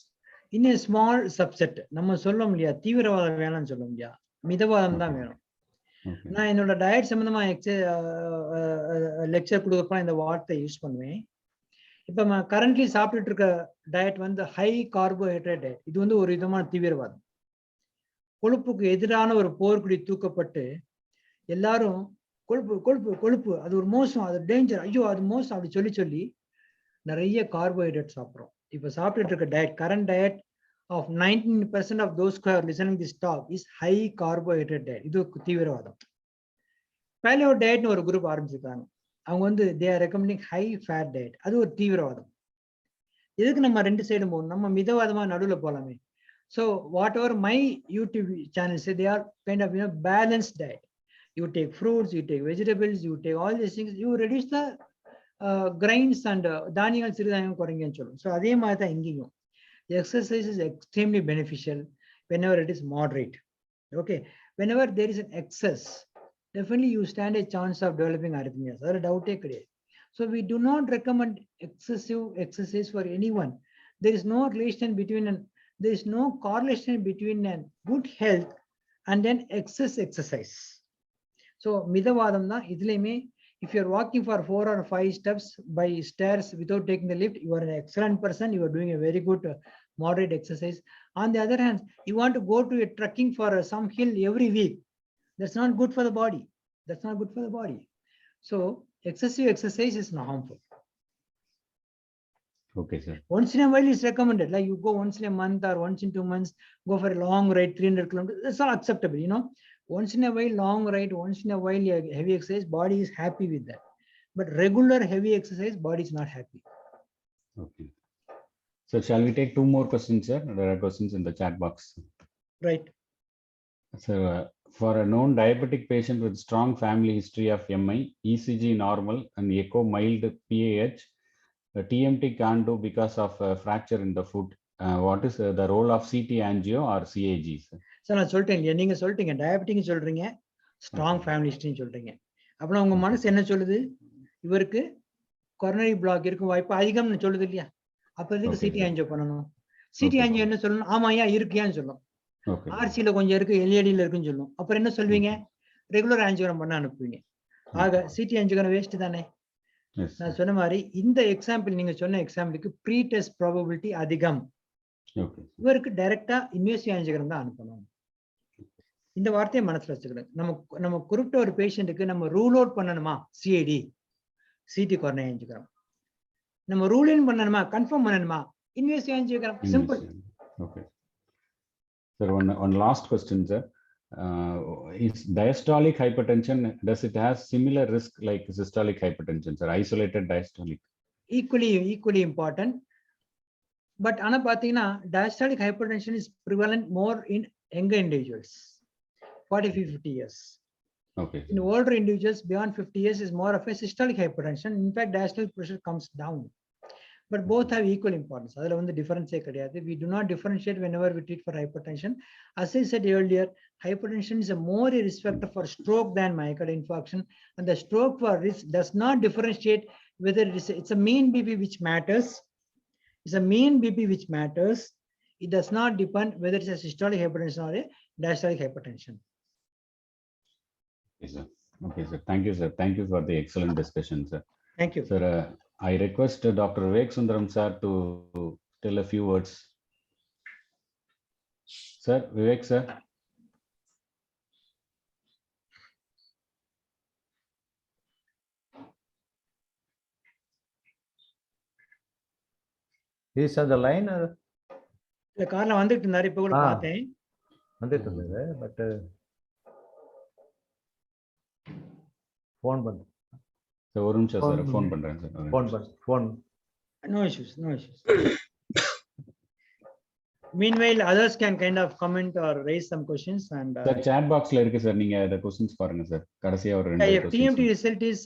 In a small subset, நம்ம சொல்ல முடியாது தீவிரவாதம் வேணும்னு சொல்ல முடியாது, மிதவாதம் தான் வேணும். நான் என்னோட டயட் சம்பந்தமா லெக்சர் கொடுக்கப்ப இந்த வார்த்தை யூஸ் பண்ணுவேன். இப்ப கரண்ட்லி சாப்பிட்டுட்டு இருக்க டயட் வந்து ஹை கார்போஹைட்ரேட் டயட். இது வந்து ஒரு விதமான தீவிரவாதம். கொழுப்புக்கு எதிரான ஒரு போர்க்குடி தூக்கப்பட்டு எல்லாரும் கொழுப்பு கொழுப்பு கொழுப்பு அது ஒரு மோசம், அது டேஞ்சர், ஐயோ அது மோசம் அப்படி சொல்லி சொல்லி நிறைய கார்போஹைட்ரேட் சாப்பிட்றோம். இப்ப சாப்பிட்டுட்டு இருக்க diet, current diet of 19% of those who are listening this talk is high carbohydrate diet. இது தீவிரவாதம். paleo diet ஒரு குரூப் ஆரம்பிச்சிருக்காங்க. அவங்க வந்து they are recommending high fat diet. அது ஒரு தீவிரவாதம். இதுக்கு நம்ம ரெண்டு சைடு போகணும், நம்ம மிதவாதமா நடுவுல போலாமே. So whatever my YouTube channel say, they are kind of balanced diet. You take fruits, you take vegetables, you take all these things, you reduce the grains and தானியங்கள் சிறுதானியம் குறைங்கன்னு சொல்லும். So அதே மாதிரி தான் இங்கேயும் exercise is extremely beneficial whenever it is moderate. Okay, whenever there is an excess, definitely you stand a chance of developing arrhythmias. That's a doubt. So we do not recommend excessive exercise for anyone. There is no relation between there is no correlation between good health and then excess exercise. So மிதவாதம் தான் இதுலயுமே. If you are walking for 4 or 5 steps by stairs without taking the lift, you are an excellent person. You are doing a very good moderate exercise. On the other hand, you want to go to a trekking for some hill every week. That's not good for the body. That's not good for the body. So excessive exercise is not harmful. Okay, sir. Once in a while is recommended. Like you go once in a month or once in 2 months, go for a long ride, 300 kilometers. That's not acceptable, Once in a while, long ride, once in a while, heavy exercise, body is happy with that. But regular heavy exercise, body is not happy. Okay. So shall we take 2 more questions, sir? There are questions in the chat box. Right. So for a known diabetic patient with strong family history of MI, ECG normal and echo mild PAH, TMT can't do because of a fracture in the foot. What is the role of CT angio or CAG, sir? Sir நான் சொல்லிட்டேன் இல்லையா, நீங்க சொல்லிட்டீங்க diabetic சொல்றீங்க, strong family ஹிஸ்டரின்னு சொல்றீங்க. அப்புறம் உங்க மனசு என்ன சொல்லுது? இவருக்கு கொரோனரி பிளாக் இருக்கும் வாய்ப்பு அதிகம்னு சொல்லுது இல்லையா? அப்ப எதுக்கு சிடி ஆஞ்சியோ பண்ணணும்? சிடி ஆஞ்சியோ என்ன சொல்லணும்? ஆமாயா இருக்கியான்னு சொல்லும். ஆர்சியில கொஞ்சம் இருக்கு, எல்ஏடியில இருக்குன்னு சொல்லும். அப்புறம் என்ன சொல்வீங்க? ரெகுலர் ஆஞ்சியோகிராம் பண்ண அனுப்புவீங்க. ஆக சிடி ஆஞ்சியோகிராம் வேஸ்ட் தானே. நான் சொன்ன மாதிரி இந்த எக்ஸாம்பிள், நீங்க சொன்ன எக்ஸாம்பிளுக்கு ப்ரீ டெஸ்ட் ப்ராபபிலிட்டி அதிகம். இவருக்கு டைரக்டா இன்வேசிவ் ஆஞ்சியோகிராம் தான் அனுப்பணும். இந்த வார்த்தையை மனசுல வச்சுக்கணும். நம்ம குறிப்பிட்ட ஒரு பேஷண்ட்டுக்கு நம்ம ரூல் அவுட் பண்ணணுமா சிஐடி, சிடி கொரோனரி ஆஞ்சியோகிராம், நம்ம ரூல் இன் பண்ணணுமா, கன்ஃபார்ம் பண்ணணுமா, invasive angiogram. Simple. Okay. Sir, one last question, sir. Is diastolic hypertension, does it have similar risk like systolic hypertension, sir? Isolated diastolic. Equally important. But ஆனா பாத்தீங்கன்னா diastolic hypertension is prevalent more in younger individuals, 40-50 years. Okay. In older individuals beyond 50 years is more of a systolic hypertension. In fact, diastolic pressure comes down. But both have equal importance. அதுல வந்து டிஃபரன்ஸே கிடையாது. We do not differentiate whenever we treat for hypertension. As I said earlier, hypertension is a more risk factor for stroke than myocardial infarction, and the stroke for risk does not differentiate whether it's a mean BP which matters. It's a mean BP which matters. It does not depend whether it's a systolic hypertension or a diastolic hypertension. Okay, sir. Okay, sir. Thank you, sir. Thank you for the excellent discussion, sir. Thank you. Sir, I request Dr. Vivek Sundaram, sir, to tell a few words. Sir, Vivek, sir. He's on the line or? இந்த கார்ல வந்துட்டு இருந்தாரு, இப்ப கூட பார்த்தேன். வந்துட்டு இருந்தாரு, but phone பண்ணு. சார் ஒரு நிமிஷம் சார், ஃபோன் பண்றேன் sir. Phone. No issues. Meanwhile, others can kind of comment or raise some questions. And sir, chat boxல இருக்கு சார், நீங்க the questions பாருங்க சார். கடைசியா ஒரு ரெண்டு questions. TMT result is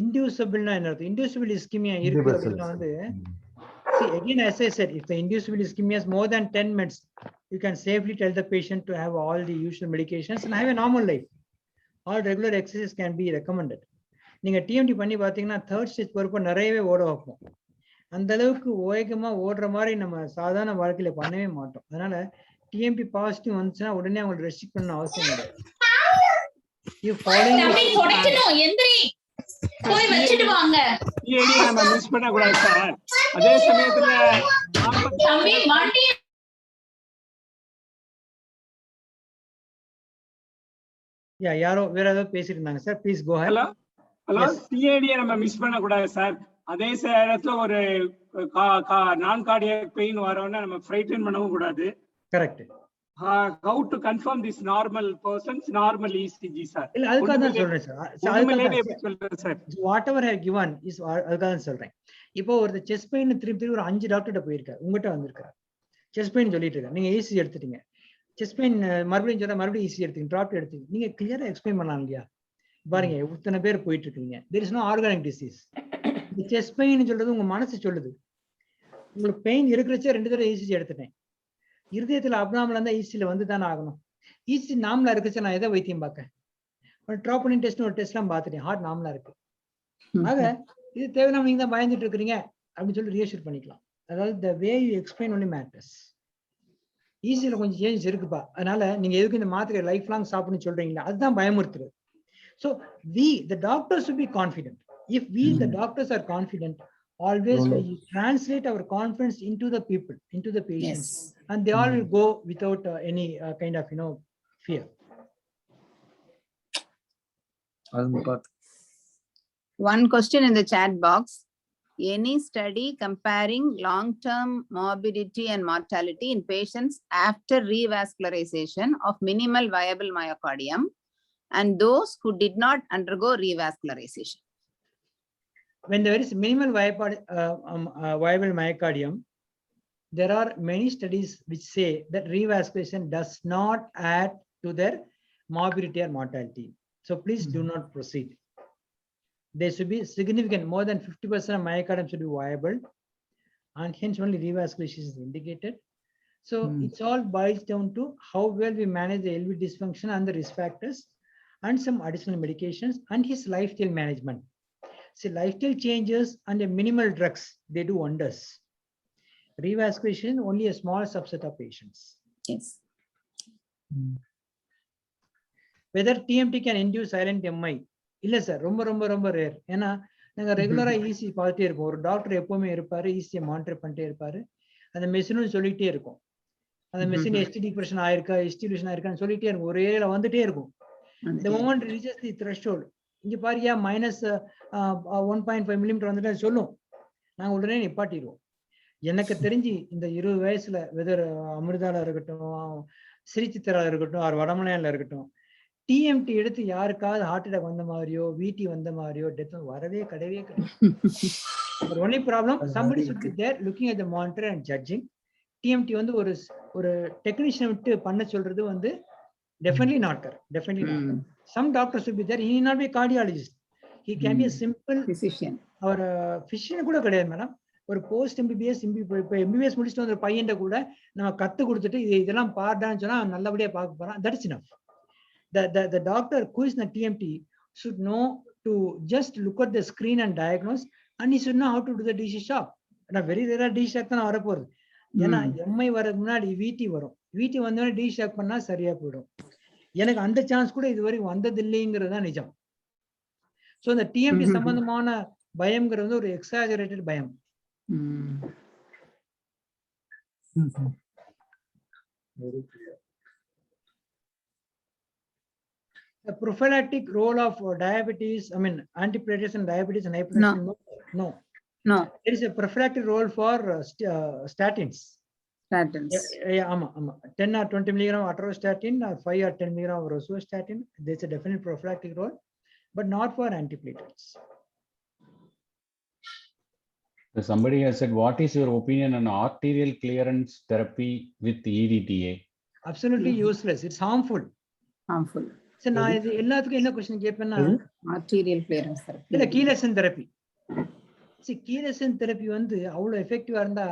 inducible னா என்ன அர்த்தம்? Inducible ischemia இருக்கு அப்படினா வந்து See, again, as I said, if the inducible ischemia is more than 10 minutes, you can safely tell the patient to have all the usual medications and have a normal life. All regular exercises can be recommended. நீங்க TMT பண்ணி பாத்தீங்கன்னா third stage பொறுப்ப நிறையவே ஓட வைப்போம். அந்த அளவுக்கு வேகமா ஓடுற மாதிரி நம்ம சாதாரண வாழ்க்கையில பண்ணவே மாட்டோம். அதனால டிஎம்டி பாசிட்டிவ் வந்துச்சுன்னா உடனே அவங்களுக்கு ரெஸ்ட்ரிக்ட் பண்ண அவசியம் கிடையாது. நம்ம மிஸ் பண்ண கூடாது சார். அதே சமயத்துல யாரோ வேற ஏதாவது பேசிட்டு இருந்தாங்க sir. Please go ahead. Hello, சிஏடியை நம்ம மிஸ் பண்ண கூடாது சார். அதே நேரத்துல ஒரு நான் கார்டியாக் பெயின் வரவொன்னா நம்ம ஃப்ரைட்டன் பண்ணவும் கூடாது. Correct. How to confirm this normal person's normal ECG sir? இல்ல அதுக்காக தான் சொல்றேன் sir. whatever I have given is அதுக்காக தான் சொல்றேன். இப்போ ஒரு செஸ்ட் பெயின் திருப்பி ஒரு 5 டாக்டர்கிட்ட போயிருக்காரு, உங்ககிட்ட வந்திருக்காரு. செஸ்ட் பெயின் சொல்லிட்டு இருக்காரு, நீங்க ECG எடுத்துட்டீங்க. செஸ்ட் பெயின் மறுபடியும் சொல்ற, மறுபடியும் ECG எடுத்தீங்க, டாக்டர் எடுத்தீங்க. நீங்க கிளியரா எக்ஸ்பிளைன் பண்ணலாம் இல்லையா? பாருங்க இத்தனை பேர் போயிட்டு இருக்கீங்க. there is no organic disease. இந்த செஸ்ட் பெயின் சொல்றது உங்க மனசு சொல்லுது. உங்களுக்கு பெயின் இருக்கிறச்சே 2 தடவை ECG எடுத்துட்டேன். இருதயத்துல அப்நார்மலா இருந்தா ECGல வந்து தானே ஆகணும். ECG நார்மலா இருக்குச்சு, நான் எதை வைத்தியம் பார்க்க? ட்ரோபோனின் டெஸ்ட் ஒரு டெஸ்ட்லாம் பார்த்துட்டேன், ஹார்ட் நார்மலா இருக்கு. ஆக இது தேவையில்லாம நீங்க தான் பயந்துட்டு இருக்கிறீங்க அப்படின்னு சொல்லி ரியஷூர் பண்ணிக்கலாம். அதாவது the way you explain only matters. ECGல கொஞ்சம் சேஞ்சஸ் இருக்குப்பா, அதனால நீங்க எதுக்கு இந்த மாத்திரை லைஃப் லாங் சாப்பிடணும்னு சொல்றீங்களா, அதுதான் பயமுறுத்துறது. So we the doctors should be confident. If we the doctors are confident, always we translate our confidence into the people, into the patients, and they all will go without any kind of fear. One question in the chat box: any study comparing long-term morbidity and mortality in patients after revascularization of minimal viable myocardium and those who did not undergo revascularization? When there is minimal viable myocardium, there are many studies which say that revascularization does not add to their morbidity or mortality. So please do not proceed. There should be significant, more than 50% of myocardium should be viable, and hence only revascularization is indicated. So it's all boils down to how well we manage the LV dysfunction and the risk factors, and some additional medications, and his lifestyle management. See, lifestyle changes and a minimal drugs, they do wonders. Revascularization only a small subset of patients. Yes. Whether TMT can induce silent MI? இல்ல sir, ரொம்ப rare. ஏன்னா நாங்க ரெகுலரா ECG பார்த்துட்டே இருப்போம். ஒரு doctor எப்பவுமே இருப்பாரு, ECG மானிட்டர் பண்ணிட்டே இருப்பாரு. அந்த மெஷினும் சொல்லிட்டே இருக்கும். அந்த மெஷின் ST டிப்ரெஷன் ஆயிருக்கா, ST டிப்ரெஷன் ஆயிருக்கான்னு சொல்லிட்டே இருக்கும். ஒரு ஏரியால வந்துட்டே இருக்கும். The moment it reaches the threshold, இங்க பாரியா -1.5 மில்லிமீட்டர் வந்துட்டு சொல்லும், நாங்க உடனே நிப்பாட்டிடுவோம். எனக்கு தெரிஞ்சு இந்த 20 வயசுல வெதர் அமிர்தால இருக்கட்டும், ஸ்ரீசித்திரால இருக்கட்டும், ஆர் வடமலையால இருக்கட்டும், TMT எடுத்து யாருக்காவது ஹார்ட் அட்டாக் வந்த மாதிரியோ, VT வந்த மாதிரியோ டெத் வரவே கிடையவே கிடையாது. only problem, somebody should be there looking at the monitor and judging. TMT வந்து ஒரு டெக்னீஷியன் விட்டு பண்ண சொல்றது வந்து definitely not correct. Definitely not correct. Some doctors should be there. He need not be a cardiologist. He can be a simple physician. Or physician கூட கிடையாது madam. ஒரு post MBBS MBBS முடிச்சுட்டு வந்த பையன்ட்ட கூட நம்ம கத்து கொடுத்துட்டு இதெல்லாம் பாருடான்னு சொன்னா நல்லபடியா பார்க்க போறான். That is enough. The doctor who is in the TMT should know to just look at the screen and diagnose, and he should know how to do the DC shock. ஏன்னா வெரி ரேரா DC shock தான் வரப்போகுது. ஏன்னா MI வரதுக்கு முன்னாடி VT வரும். VT வந்தோடனே DC shock பண்ணா சரியா போயிடும். எனக்கு அந்த சான்ஸ் கூட இது வரைக்கும் வந்தது இல்லைங்கிறது தான் நிஜம். ஸோ இந்த TMT சம்பந்தமான பயம்ங்கிறது வந்து ஒரு எக்ஸாஜரேட்டட் பயம். The prophylactic role of diabetes, I mean antiplatelets and diabetes and hypertension. No. There is a prophylactic role for statins. ஆமா 10 or 20 mg atorvastatin or 5 or 10 mg rosuvastatin. There's a definite prophylactic role, but not for antiplatelets. Somebody has said, what is your opinion on arterial clearance therapy with EDTA? Absolutely useless. It's harmful. So நான் இது எல்லாத்துக்கும் என்ன question கேட்பேன்னா, arterial clearance therapy இல்ல கீலேசன் therapy. கீலசன் therapy வந்து அவ்வளவு எஃபெக்டிவா இருந்தா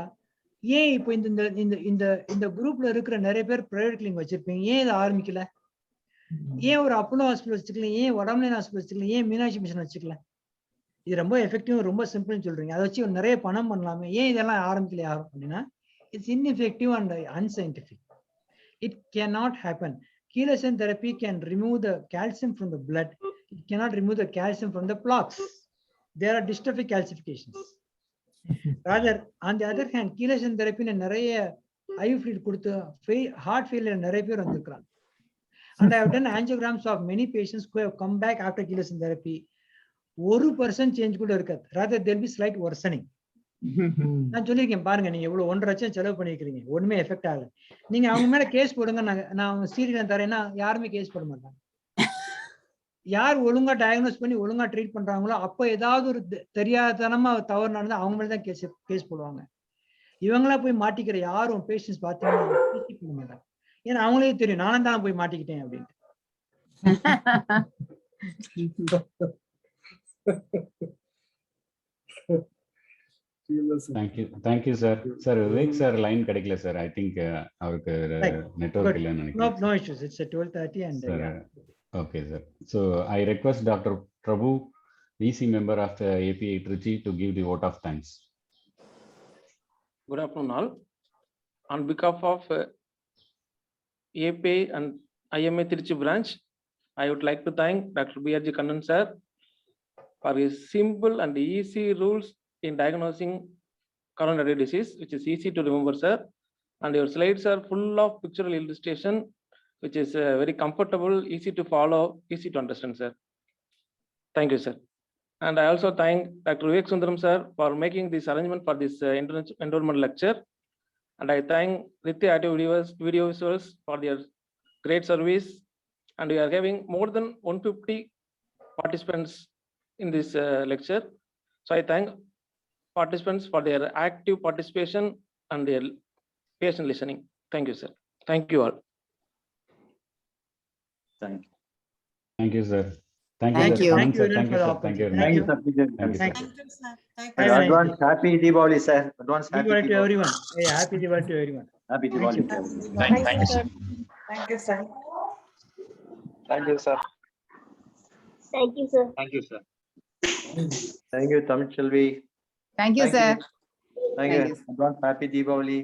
ஏன் இப்போ இந்த இந்த இந்த இந்த குரூப்ல இருக்கிற நிறைய பேர் பிரைவேட் கிளினிக் வச்சிருப்பீங்க, ஏன் இதை ஆரம்பிக்கல? ஏன் ஒரு அப்போலோ ஹாஸ்பிட்டல் வச்சுக்கல, ஏன் வடமலையன் ஹாஸ்பிட்டல் வச்சுக்கல, ஏன் மீனாட்சி மிஷன் வச்சுக்கல? இது ரொம்ப எஃபெக்டிவ், ரொம்ப சிம்பிள்னு சொல்றீங்க, அதை வச்சு நிறைய பணம் பண்ணலாமே, ஏன் இதெல்லாம் ஆரம்பிக்கல யாரும் அப்படின்னா it's ineffective and unscientific. It cannot happen. Chelation therapy can remove the calcium from the blood. It cannot remove the calcium from the plaques. There are dystrophic calcifications. Rather, on the other hand, chelation therapy நிறைய IV fluid கொடுத்து heart failure நிறைய பேர் வந்திருக்காங்க. And I have done angiograms of many patients who have come back after chelation therapy. 1% change கூட இருக்காது. Rather, there will be slight worsening. நான் சொல்லியிருக்கேன் பாருங்க, நீங்க எவ்வளவு 1.5 லட்சம் செலவு பண்ணிருக்கீங்க, ஒண்ணுமே எஃபெக்ட் ஆகல. நீங்க அவங்க மேல கேஸ் போடுங்க, நான் சீரியல் தரேன்னா யாருமே கேஸ் போட மாட்டாங்க. யார் ஒழுங்கா டயக்னோஸ் பண்ணி ஒழுங்கா ட்ரீட் பண்றாங்களோ அப்ப ஏதாவது ஒரு தெரியாதனமா தவறு நடந்தா அவங்க மேலதான் கேஸ் போடுவாங்க. இவங்களா போய் மாட்டிக்கிற யாரும் பேஷண்ட்ஸ் பாத்தீங்கன்னா பண்ண மாட்டாங்க. ஏன்னா அவங்களே தெரியும் நானும் தான் போய் மாட்டிக்கிட்டேன் அப்படின்ட்டு. Thank you sir. Sir, Vivek sir line கிடைக்கல sir. I think அவருக்கு நெட்வொர்க் இல்லன்னு நினைக்கிறேன். No issues. It's at 12:30 and sir, okay sir. So I request Dr. Prabhu, VC member of the API Trichy, to give the vote of thanks. Good afternoon all. On behalf of API and IMA Trichy branch, I would like to thank Dr. B.R.G. Kannan sir for his simple and easy rules in diagnosing coronary disease, which is easy to remember, sir. And your slides are full of pictorial illustration, which is very comfortable, easy to follow, easy to understand, sir. Thank you, sir. And I also thank Dr. Vivek Sundaram, sir, for making this arrangement for this enrollment lecture. And I thank Nitya Audio Video Visuals for their great service. And we are having more than 150 participants in this lecture. So I thank participants for their active participation and their patient listening. Thank you, sir. Thank you all. Thank you, sir. Thank sir. you. Thank you, sir. Thank you, sir. Thank you, Thank you, sir. Thank you, sir. Thank you. Advance happy Diwali, sir. Advance happy Diwali to Diwali. everyone. Hey, happy Diwali to everyone. Happy Diwali. Thank you, sir. Thank you, sir. Thank you, sir. Thank you, sir. Thank you, sir. Thank you, Tamil Selvi. Thank you, sir. Thank you. Advance happy Diwali.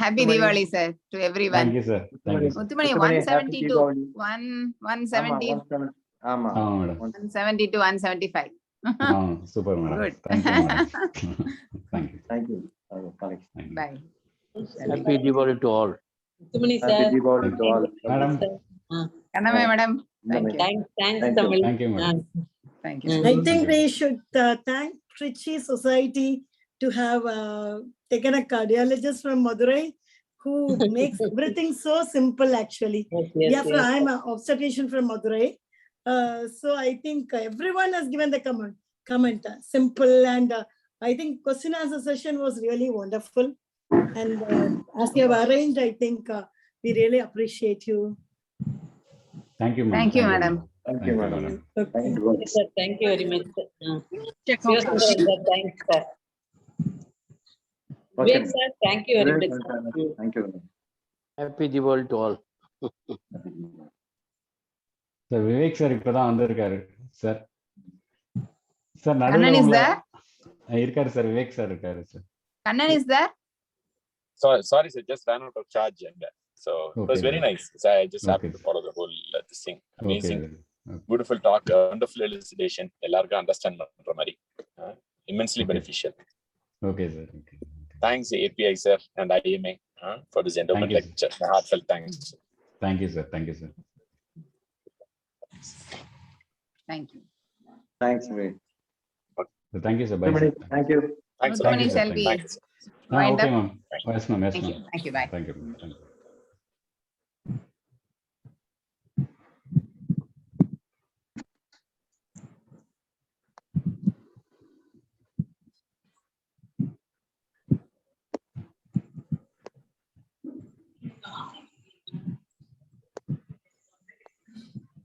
Happy Diwali, sir, to everyone. Thank you, sir. Thank you, sir. Muthumani, Muthumani, 172, happy Diwali. 170, ஆமா. 172, 175. Super, madam. Good. Thank you, madam. Thank you. Thank you. Thank you. Bye. Happy Diwali to all. Muthumani, sir. Happy Diwali to all. Madam. Kanname, madam. Thank you. Thanks, Tamil. Thank you, madam. Thank you. I think we should thank Trichy Society to have taken a cardiologist from Madurai who makes everything so simple actually. Yes. I'm an obstetrician from Madurai. So I think everyone has given the comment simple, and I think question answer session was really wonderful. And as you have arranged, I think we really appreciate you. Thank you, madam. Thank you, madam. Thank you, madam. Okay. Yes, sir. Thank you very much. Yes, sir. Thanks, sir. Okay. Yes, sir. Thank you very much. Thank you. Happy Diwali to all. Sir, Vivek sir இப்பதான் வந்திருக்காரு. Sir. Sir, Kannan is there? இருக்காரு sir. Vivek sir இருக்காரு sir. Kannan is there? Sorry, sir, just ran out of charge. And so it was very nice. So I just happened to follow the whole this thing. Amazing. Okay. Beautiful talk, wonderful elucidation. எல்லாருக்கும் understand பண்ற மாதிரி immensely beneficial. Okay, sir. Okay. Thanks API sir and IMA for this endowment lecture. Heartfelt thanks. Thank you, sir. Thank you, sir. Thank you. Thanks, Vivek. So, thank you, sir. Bye, sir. Thank you. Thanks. Muthumani, you, sir. shall we Thanks. wind Okay, up? ma'am. Yes, ma'am. Yes, Thank you. ma'am. Thank you. Bye. Thank you. Thank you.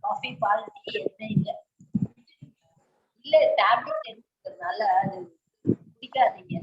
Coffee, பால், tea எதுவுமே இல்ல. இல்ல, tablet எடுத்துக்கிறேன். அதனால அது பிடிக்காதீங்க.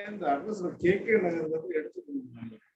இந்த அட்ரஸ்ல KK நகர்ல போய் எடுத்துக்கணும்.